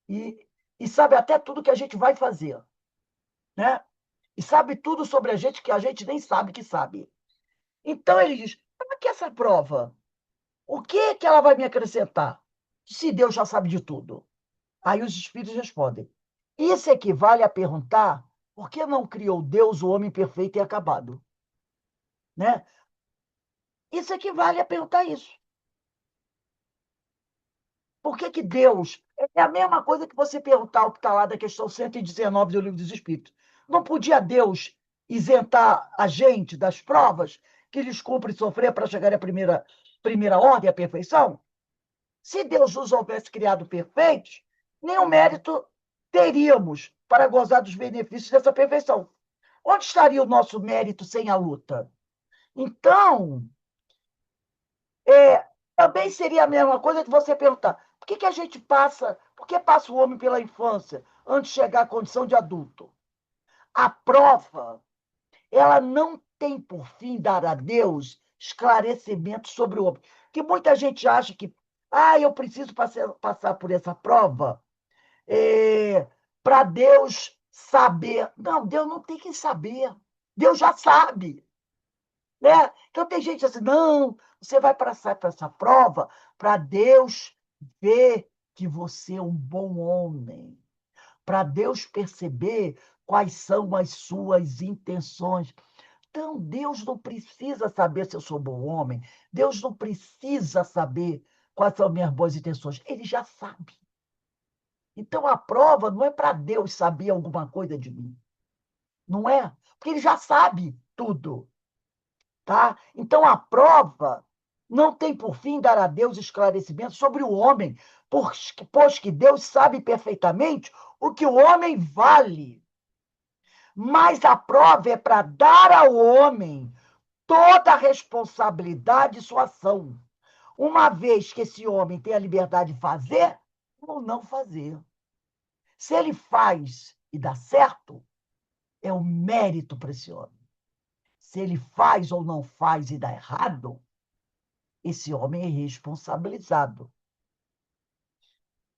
E, e sabe até tudo que a gente vai fazer. Né? E sabe tudo sobre a gente que a gente nem sabe que sabe. Então ele diz: para que essa prova? O que que ela vai me acrescentar? Se Deus já sabe de tudo. Aí os espíritos respondem: isso equivale a perguntar por que não criou Deus o homem perfeito e acabado? Né? Isso equivale a perguntar isso. Por que que Deus... É a mesma coisa que você perguntar o que está lá da questão 119 do Livro dos Espíritos. Não podia Deus isentar a gente das provas que eles cumprem sofrer para chegar à primeira ordem, à perfeição? Se Deus nos houvesse criado perfeitos, nenhum mérito teríamos para gozar dos benefícios dessa perfeição. Onde estaria o nosso mérito sem a luta? Então, também seria a mesma coisa de você perguntar: por que a gente passa, por que passa o homem pela infância antes de chegar à condição de adulto? A prova, ela não tem por fim dar a Deus esclarecimento sobre o homem. Que muita gente acha que, eu preciso passar por essa prova para Deus saber. Não, Deus não tem que saber. Deus já sabe. Né? Então tem gente assim, não, você vai passar por essa prova para Deus ver que você é um bom homem, para Deus perceber quais são as suas intenções. Então, Deus não precisa saber se eu sou bom homem, Deus não precisa saber quais são minhas boas intenções, ele já sabe. Então, a prova não é para Deus saber alguma coisa de mim, não é? Porque ele já sabe tudo. Tá? Então, a prova não tem por fim dar a Deus esclarecimento sobre o homem, pois que Deus sabe perfeitamente o que o homem vale. Mas a prova é para dar ao homem toda a responsabilidade de sua ação, uma vez que esse homem tem a liberdade de fazer ou não fazer. Se ele faz e dá certo, é um mérito para esse homem. Se ele faz ou não faz e dá errado, esse homem é responsabilizado.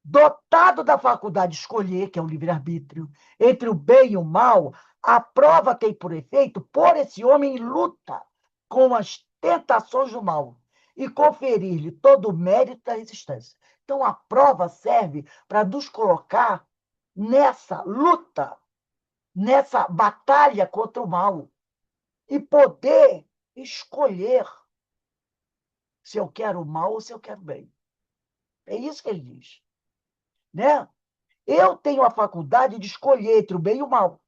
Dotado da faculdade de escolher, que é o livre-arbítrio, entre o bem e o mal, a prova tem por efeito pôr esse homem em luta com as tentações do mal e conferir-lhe todo o mérito da resistência. Então, a prova serve para nos colocar nessa luta, nessa batalha contra o mal e poder escolher se eu quero o mal ou se eu quero o bem. É isso que ele diz. Né? Eu tenho a faculdade de escolher entre o bem e o mal.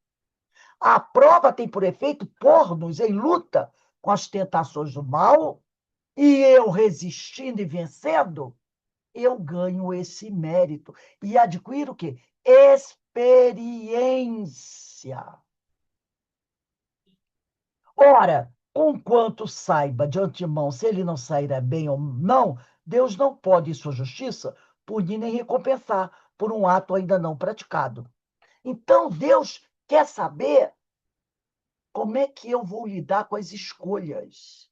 A prova tem por efeito pôr-nos em luta com as tentações do mal, e eu resistindo e vencendo, eu ganho esse mérito e adquiro o quê? Experiência. Ora, conquanto saiba de antemão se ele não sairá bem ou não, Deus não pode, em sua justiça, punir nem recompensar por um ato ainda não praticado. Então, Deus quer saber Como é que eu vou lidar com as escolhas?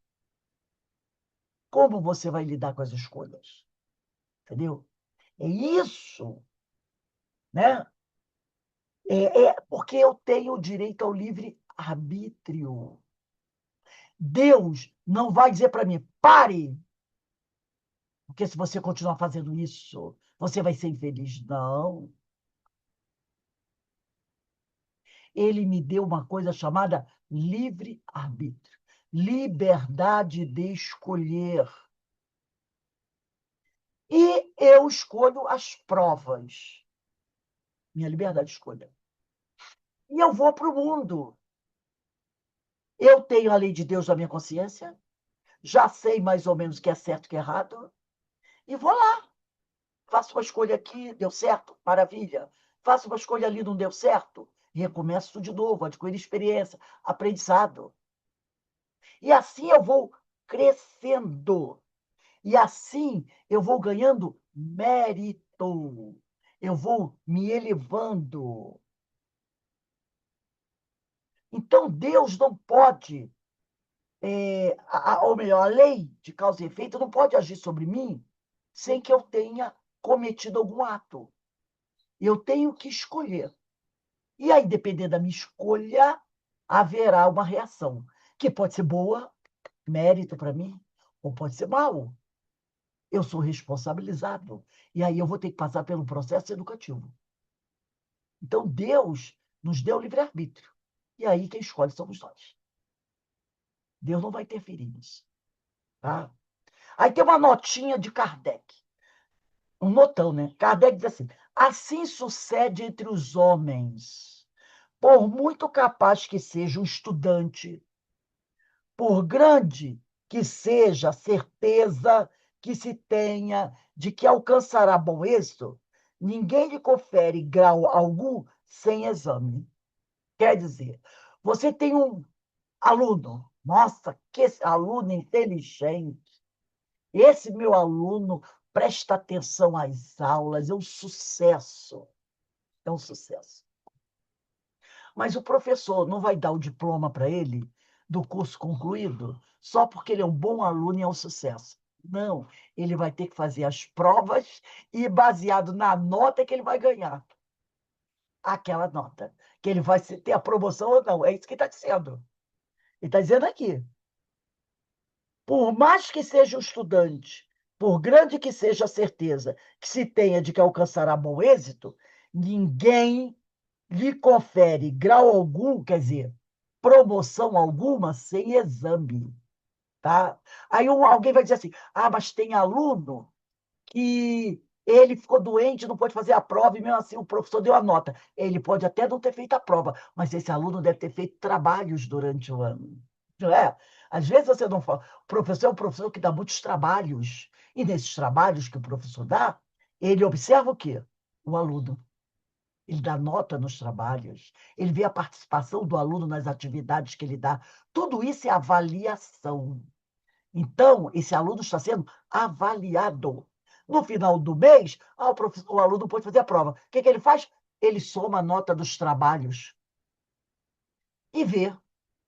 Como você vai lidar com as escolhas? Entendeu? É isso, né? Porque eu tenho o direito ao livre arbítrio. Deus não vai dizer para mim, pare, porque se você continuar fazendo isso, você vai ser infeliz. Não. Ele me deu uma coisa chamada livre arbítrio, liberdade de escolher. E eu escolho as provas. Minha liberdade de escolha. E eu vou para o mundo. Eu tenho a lei de Deus na minha consciência, já sei mais ou menos o que é certo e o que é errado, e vou lá. Faço uma escolha aqui, deu certo, maravilha. Faço uma escolha ali, não deu certo, e recomeço tudo de novo, adquirir experiência, aprendizado. E assim eu vou crescendo. E assim eu vou ganhando mérito. Eu vou me elevando. Então, Deus não pode, ou melhor, a lei de causa e efeito não pode agir sobre mim sem que eu tenha cometido algum ato. Eu tenho que escolher. E aí, dependendo da minha escolha, haverá uma reação, que pode ser boa, mérito para mim, ou pode ser mal. Eu sou responsabilizado. E aí eu vou ter que passar pelo processo educativo. Então, Deus nos deu livre-arbítrio. E aí quem escolhe somos nós. Deus não vai interferir nisso. Tá? Aí tem uma notinha de Kardec. Um notão, né? Kardec diz assim: assim sucede entre os homens. Por muito capaz que seja o estudante, por grande que seja a certeza que se tenha de que alcançará bom êxito, ninguém lhe confere grau algum sem exame. Quer dizer, você tem um aluno, nossa, que aluno inteligente. Esse meu aluno presta atenção às aulas, é um sucesso. É um sucesso. Mas o professor não vai dar o diploma para ele do curso concluído só porque ele é um bom aluno e é um sucesso. Não, ele vai ter que fazer as provas e baseado na nota que ele vai ganhar. Aquela nota. Que ele vai ter a promoção ou não. É isso que está dizendo. Ele está dizendo aqui. Por mais que seja um estudante, por grande que seja a certeza que se tenha de que alcançará bom êxito, ninguém lhe confere grau algum, quer dizer, promoção alguma sem exame, tá? Aí alguém vai dizer assim: ah, mas tem aluno que ele ficou doente, não pode fazer a prova, e mesmo assim o professor deu a nota. Ele pode até não ter feito a prova, mas esse aluno deve ter feito trabalhos durante o ano. Não é? Às vezes você não fala. O professor é um professor que dá muitos trabalhos. E nesses trabalhos que o professor dá, ele observa o quê? O aluno. Ele dá nota nos trabalhos, ele vê a participação do aluno nas atividades que ele dá. Tudo isso é avaliação. Então, esse aluno está sendo avaliado. No final do mês, o aluno pode fazer a prova. O que ele faz? Ele soma a nota dos trabalhos e vê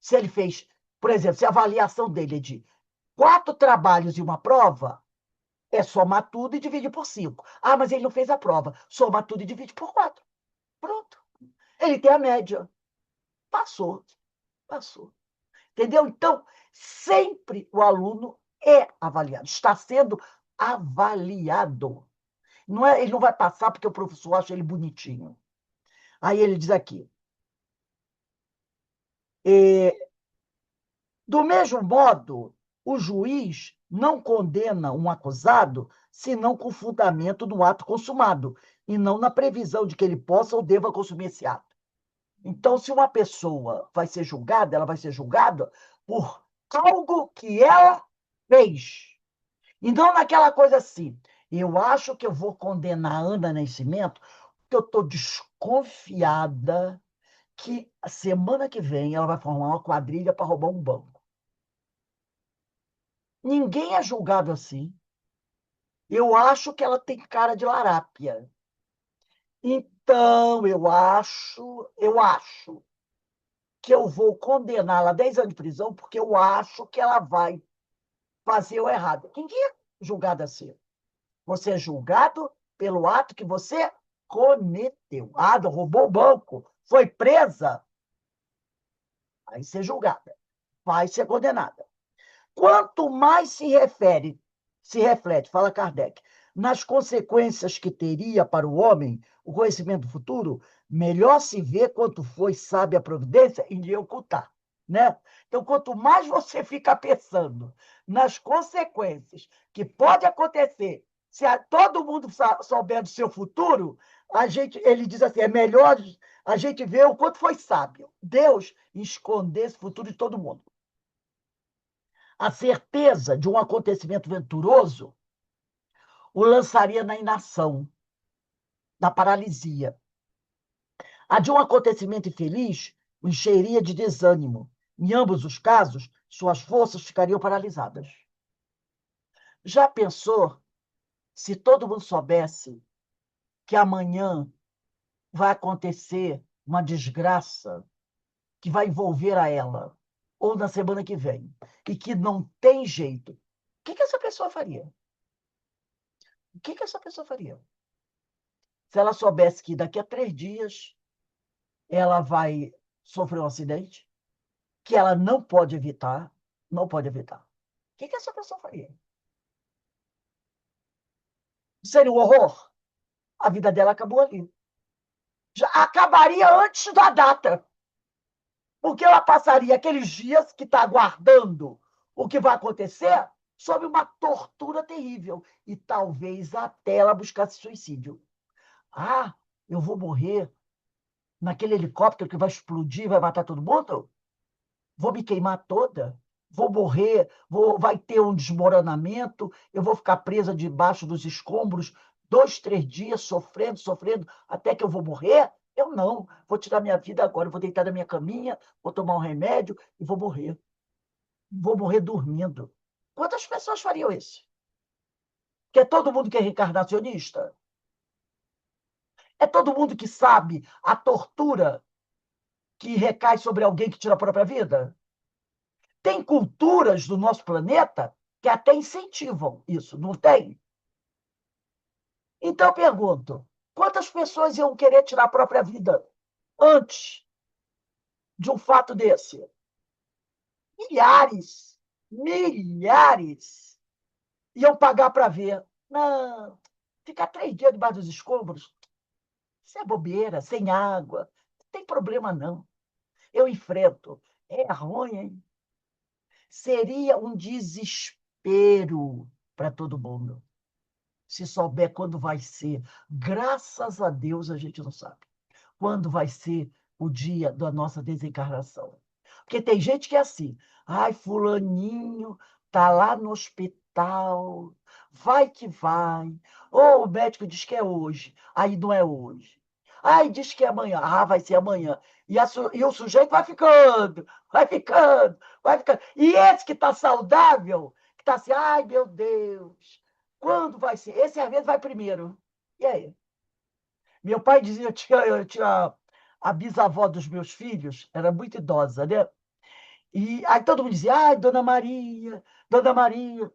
se ele fez, por exemplo, se a avaliação dele é de 4 trabalhos e uma prova, é somar tudo e dividir por 5. Ah, mas ele não fez a prova. Soma tudo e divide por 4. Pronto. Ele tem a média. Passou. Passou. Entendeu? Então, sempre o aluno é avaliado, está sendo avaliado. Não é, ele não vai passar porque o professor acha ele bonitinho. Aí ele diz aqui: é, do mesmo modo, o juiz não condena um acusado senão com fundamento no ato consumado, e não na previsão de que ele possa ou deva consumir esse ato. Então, se uma pessoa vai ser julgada, ela vai ser julgada por algo que ela fez. E não naquela coisa assim. Eu acho que eu vou condenar a Ana Nascimento porque eu estou desconfiada que a semana que vem ela vai formar uma quadrilha para roubar um banco. Ninguém é julgado assim. Eu acho que ela tem cara de larápia. Então, eu acho. que eu vou condená-la a 10 anos de prisão porque eu acho que ela vai fazer o errado. Quem que é julgado assim? Você é julgado pelo ato que você cometeu. Ah, roubou o banco, foi presa, aí ser julgada, vai ser condenada. Quanto mais se reflete, fala Kardec, nas consequências que teria para o homem o conhecimento futuro, melhor se vê quanto foi sábia a providência em lhe ocultar, né? Então, quanto mais você fica pensando nas consequências que pode acontecer se todo mundo souber do seu futuro, ele diz assim, é melhor a gente ver o quanto foi sábio Deus esconder esse futuro de todo mundo. A certeza de um acontecimento venturoso o lançaria na inação, na paralisia. A de um acontecimento infeliz o encheria de desânimo. Em ambos os casos, suas forças ficariam paralisadas. Já pensou se todo mundo soubesse que amanhã vai acontecer uma desgraça que vai envolver a ela, ou na semana que vem, e que não tem jeito? O que essa pessoa faria? O que essa pessoa faria? Se ela soubesse que daqui a 3 dias ela vai sofrer um acidente, que ela não pode evitar, não pode evitar. O que essa pessoa faria? Seria um horror? A vida dela acabou ali. Já acabaria antes da data, porque ela passaria aqueles dias que está aguardando o que vai acontecer sob uma tortura terrível e talvez até ela buscasse suicídio. Ah, eu vou morrer naquele helicóptero que vai explodir, vai matar todo mundo? Vou me queimar toda? Vou morrer? Vai ter um desmoronamento? Eu vou ficar presa debaixo dos escombros 2, 3 dias, sofrendo, sofrendo, até que eu vou morrer? Eu não. Vou tirar minha vida agora. Eu vou deitar na minha caminha, vou tomar um remédio e vou morrer. Vou morrer dormindo. Quantas pessoas fariam isso? Que é todo mundo que é reencarnacionista? É todo mundo que sabe a tortura que recai sobre alguém que tira a própria vida? Tem culturas do nosso planeta que até incentivam isso, não tem? Então eu pergunto, quantas pessoas iam querer tirar a própria vida antes de um fato desse? Milhares, milhares iam pagar para ver. Não, ficar 3 dias debaixo dos escombros, isso é bobeira, sem água, não tem problema não. Eu enfrento. É ruim, hein? Seria um desespero para todo mundo. Se souber quando vai ser. Graças a Deus a gente não sabe. Quando vai ser o dia da nossa desencarnação. Porque tem gente que é assim. Ai, fulaninho tá lá no hospital. Vai que vai. Ou o médico diz que é hoje. Aí não é hoje. Aí diz que é amanhã. Ah, vai ser amanhã. E o sujeito vai ficando, vai ficando, vai ficando. E esse que está saudável, que está assim, ai, meu Deus, quando vai ser? Esse às vezes vai primeiro. E aí? Meu pai dizia, eu tinha a bisavó dos meus filhos, era muito idosa, né? E aí todo mundo dizia, ai, Dona Maria, Dona Maria,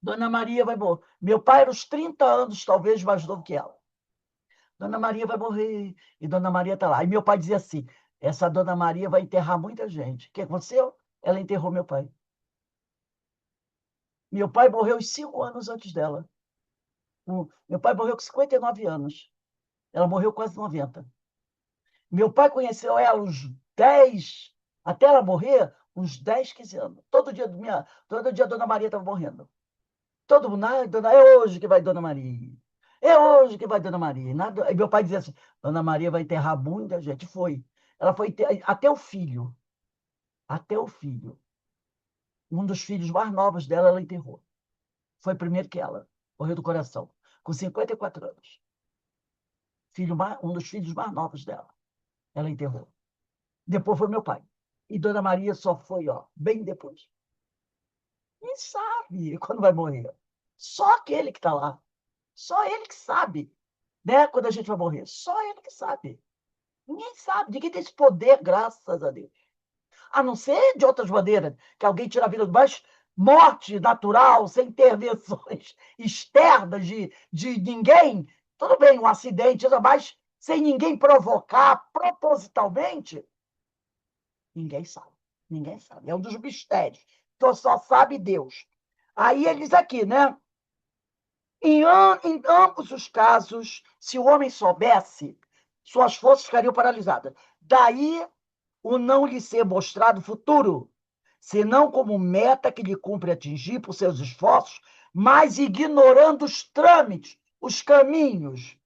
Dona Maria vai morrer. Meu pai era uns 30 anos, talvez, mais novo que ela. Dona Maria vai morrer, e Dona Maria está lá. E meu pai dizia assim, essa Dona Maria vai enterrar muita gente. O que aconteceu? Ela enterrou meu pai. Meu pai morreu uns 5 anos antes dela. Meu pai morreu com 59 anos. Ela morreu quase 90. Meu pai conheceu ela uns 10, até ela morrer, uns 10, 15 anos. Todo dia a Dona Maria estava morrendo. Todo mundo, é hoje que vai Dona Maria. É hoje que vai Dona Maria. E meu pai dizia assim, Dona Maria vai enterrar muita gente. Foi. Ela foi até o filho. Até o filho. Um dos filhos mais novos dela, ela enterrou. Foi primeiro que ela. Morreu do coração. Com 54 anos. Um dos filhos mais novos dela. Ela enterrou. Depois foi meu pai. E Dona Maria só foi, ó, bem depois. Quem sabe quando vai morrer? Só aquele que está lá. Só ele que sabe, né? Quando a gente vai morrer. Só ele que sabe. Ninguém sabe. Ninguém tem esse poder, graças a Deus. A não ser de outras maneiras, que alguém tira a vida do mais morte natural, sem intervenções externas de ninguém. Tudo bem, um acidente, mas sem ninguém provocar propositalmente, ninguém sabe. Ninguém sabe. É um dos mistérios. Então só sabe Deus. Aí ele diz aqui, né? Em ambos os casos, se o homem soubesse, suas forças ficariam paralisadas. Daí o não lhe ser mostrado futuro, senão como meta que lhe cumpre atingir por seus esforços, mas ignorando os trâmites, os caminhos,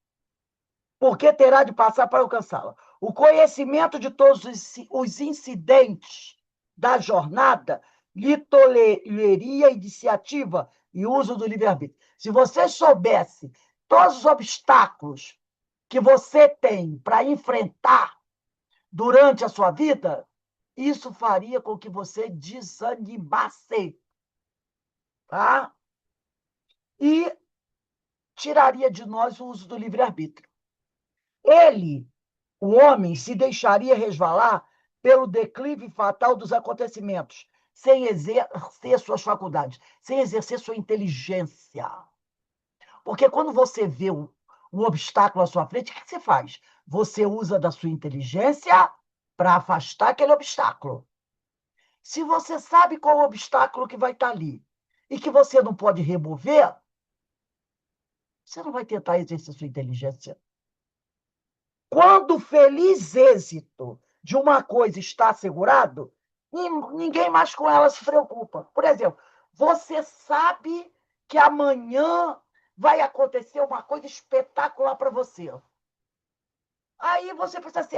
porque terá de passar para alcançá-la. O conhecimento de todos os incidentes da jornada lhe toleria iniciativa e uso do livre-arbítrio. Se você soubesse todos os obstáculos que você tem para enfrentar durante a sua vida, isso faria com que você desanimasse, tá? E tiraria de nós o uso do livre-arbítrio. Ele, o homem, se deixaria resvalar pelo declive fatal dos acontecimentos, sem exercer suas faculdades, sem exercer sua inteligência. Porque quando você vê um obstáculo à sua frente, o que você faz? Você usa da sua inteligência para afastar aquele obstáculo. Se você sabe qual o obstáculo que vai estar ali e que você não pode remover, você não vai tentar exercer sua inteligência. Quando o feliz êxito de uma coisa está assegurado, ninguém mais com ela se preocupa. Por exemplo, você sabe que amanhã vai acontecer uma coisa espetacular para você. Aí você pensa assim,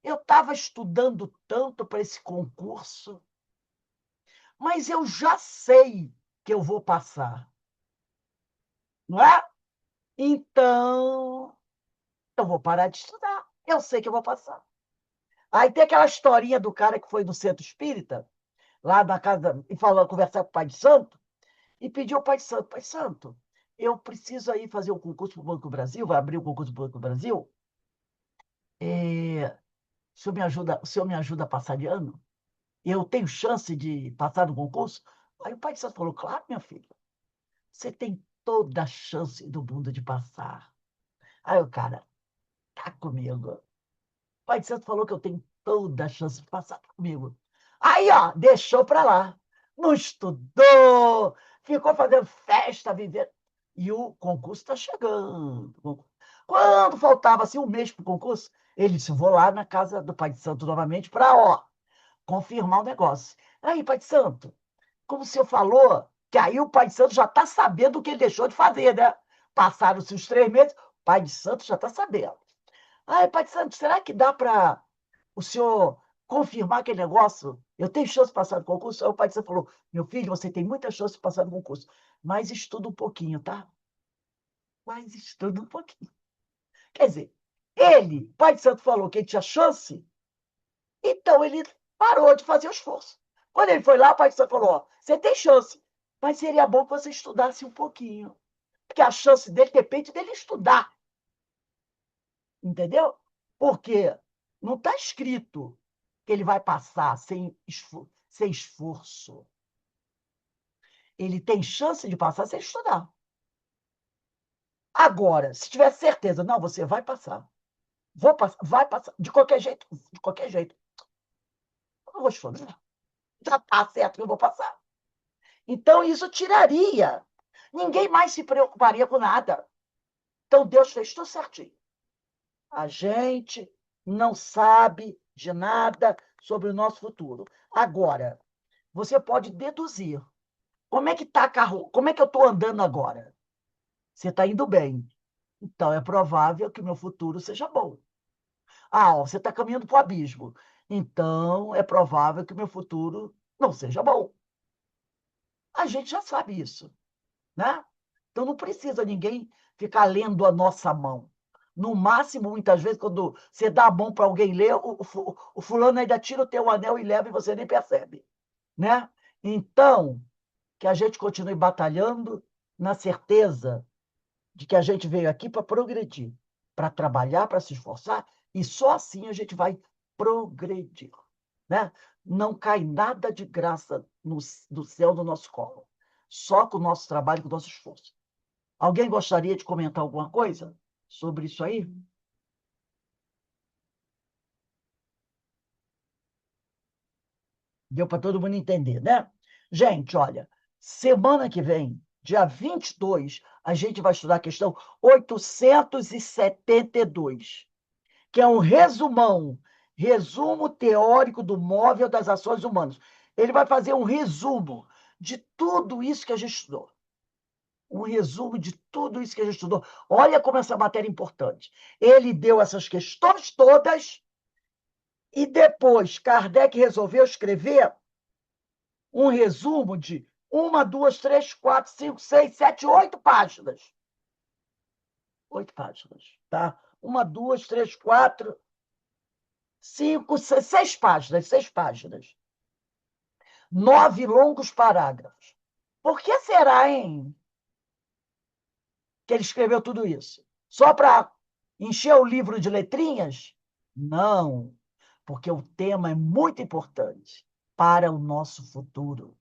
eu estava estudando tanto para esse concurso, mas eu já sei que eu vou passar, não é? Então, eu vou parar de estudar. Eu sei que eu vou passar. Aí tem aquela historinha do cara que foi no centro espírita, lá na casa, e falou, conversar com o Pai de Santo, e pediu ao Pai de Santo, eu preciso aí fazer um concurso para o Banco do Brasil, vai abrir um concurso para o Banco do Brasil, o senhor me ajuda a passar de ano? Eu tenho chance de passar no concurso? Aí o Pai de Santo falou, claro, minha filha, você tem toda a chance do mundo de passar. Aí o cara, tá comigo. O Pai de Santo falou que eu tenho toda a chance de passar, tá comigo. Aí, ó, deixou para lá. Não estudou, ficou fazendo festa, vivendo. E o concurso está chegando. Quando faltava assim, um mês para o concurso, ele disse: vou lá na casa do Pai de Santo novamente para, ó, confirmar o negócio. Aí, Pai de Santo, como o senhor falou, que aí o Pai de Santo já está sabendo o que ele deixou de fazer, né? Passaram-se os 3 meses, o Pai de Santo já está sabendo. Aí, Pai de Santo, será que dá para o senhor confirmar aquele negócio? Eu tenho chance de passar no concurso? Aí o Pai de Santo falou, meu filho, você tem muita chance de passar no concurso, mas estuda um pouquinho, tá? Mas estuda um pouquinho. Quer dizer, ele, Pai de Santo, falou que ele tinha chance, então ele parou de fazer o esforço. Quando ele foi lá, o Pai de Santo falou, ó, você tem chance, mas seria bom que você estudasse um pouquinho. Porque a chance dele depende dele estudar. Entendeu? Porque não está escrito que ele vai passar sem esforço. Ele tem chance de passar sem estudar. Agora, se tiver certeza, não, você vai passar. Vou passar, vai passar, de qualquer jeito, de qualquer jeito. Eu não vou estudar. Já está certo que eu vou passar. Então, isso tiraria. Ninguém mais se preocuparia com nada. Então, Deus fez tudo certinho. A gente não sabe de nada sobre o nosso futuro. Agora, você pode deduzir. Como é que tá carro? Como é que eu estou andando agora? Você está indo bem. Então, é provável que o meu futuro seja bom. Ó, você está caminhando para o abismo. Então, é provável que o meu futuro não seja bom. A gente já sabe isso, né? Então, não precisa ninguém ficar lendo a nossa mão. No máximo, muitas vezes, quando você dá a mão para alguém ler, o fulano ainda tira o teu anel e leva e você nem percebe, né? Então, que a gente continue batalhando na certeza de que a gente veio aqui para progredir, para trabalhar, para se esforçar E só assim a gente vai progredir, né? Não cai nada de graça do céu no nosso colo. Só com o nosso trabalho, com o nosso esforço. Alguém gostaria de comentar alguma coisa sobre isso aí? Deu para todo mundo entender, né? Gente, olha, semana que vem, dia 22, a gente vai estudar a questão 872, que é um resumo teórico do móvel das ações humanas. Ele vai fazer um resumo de tudo isso que a gente estudou. Um resumo de tudo isso que a gente estudou. Olha como essa matéria é importante. Ele deu essas questões todas e depois Kardec resolveu escrever um resumo de 1, 2, 3, 4, 5, 6, 7, 8 páginas. 8 páginas, tá? 1, 2, 3, 4, 5, 6 páginas, 6 páginas. 9 longos parágrafos. Por que será, hein, que ele escreveu tudo isso? Só para encher o livro de letrinhas? Não, porque o tema é muito importante para o nosso futuro,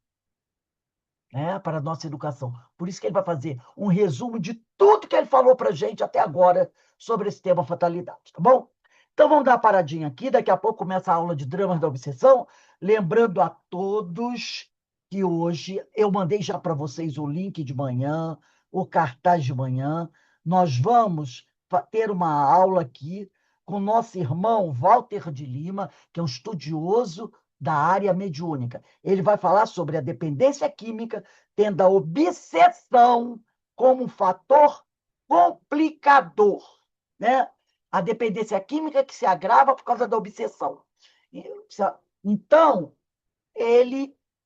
né? Para a nossa educação. Por isso que ele vai fazer um resumo de tudo que ele falou para a gente até agora sobre esse tema fatalidade, tá bom? Então vamos dar uma paradinha aqui, daqui a pouco começa a aula de dramas da obsessão, lembrando a todos que hoje eu mandei já para vocês o link de manhã, o cartaz de manhã. Nós vamos ter uma aula aqui com nosso irmão Walter de Lima, que é um estudioso da área mediúnica. Ele vai falar sobre a dependência química, tendo a obsessão como um fator complicador, né? A dependência química que se agrava por causa da obsessão. Então,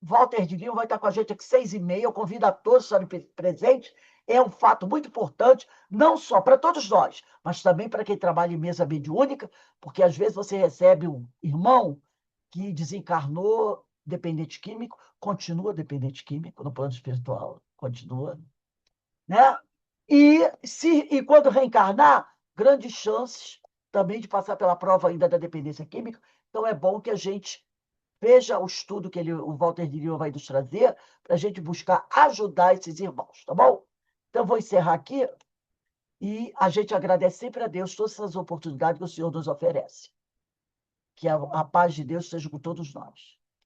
Walter de Lima, vai estar com a gente aqui 6h30. Eu convido a todos a estarem presentes. É um fato muito importante, não só para todos nós, mas também para quem trabalha em mesa mediúnica, porque às vezes você recebe um irmão que desencarnou dependente químico, continua dependente químico no plano espiritual, continua, né? E quando reencarnar, grandes chances também de passar pela prova ainda da dependência química. Então é bom que a gente veja o estudo que o Walter de Lima vai nos trazer para a gente buscar ajudar esses irmãos, tá bom? Então vou encerrar aqui e a gente agradece sempre a Deus todas essas oportunidades que o Senhor nos oferece. Que a paz de Deus esteja com todos nós.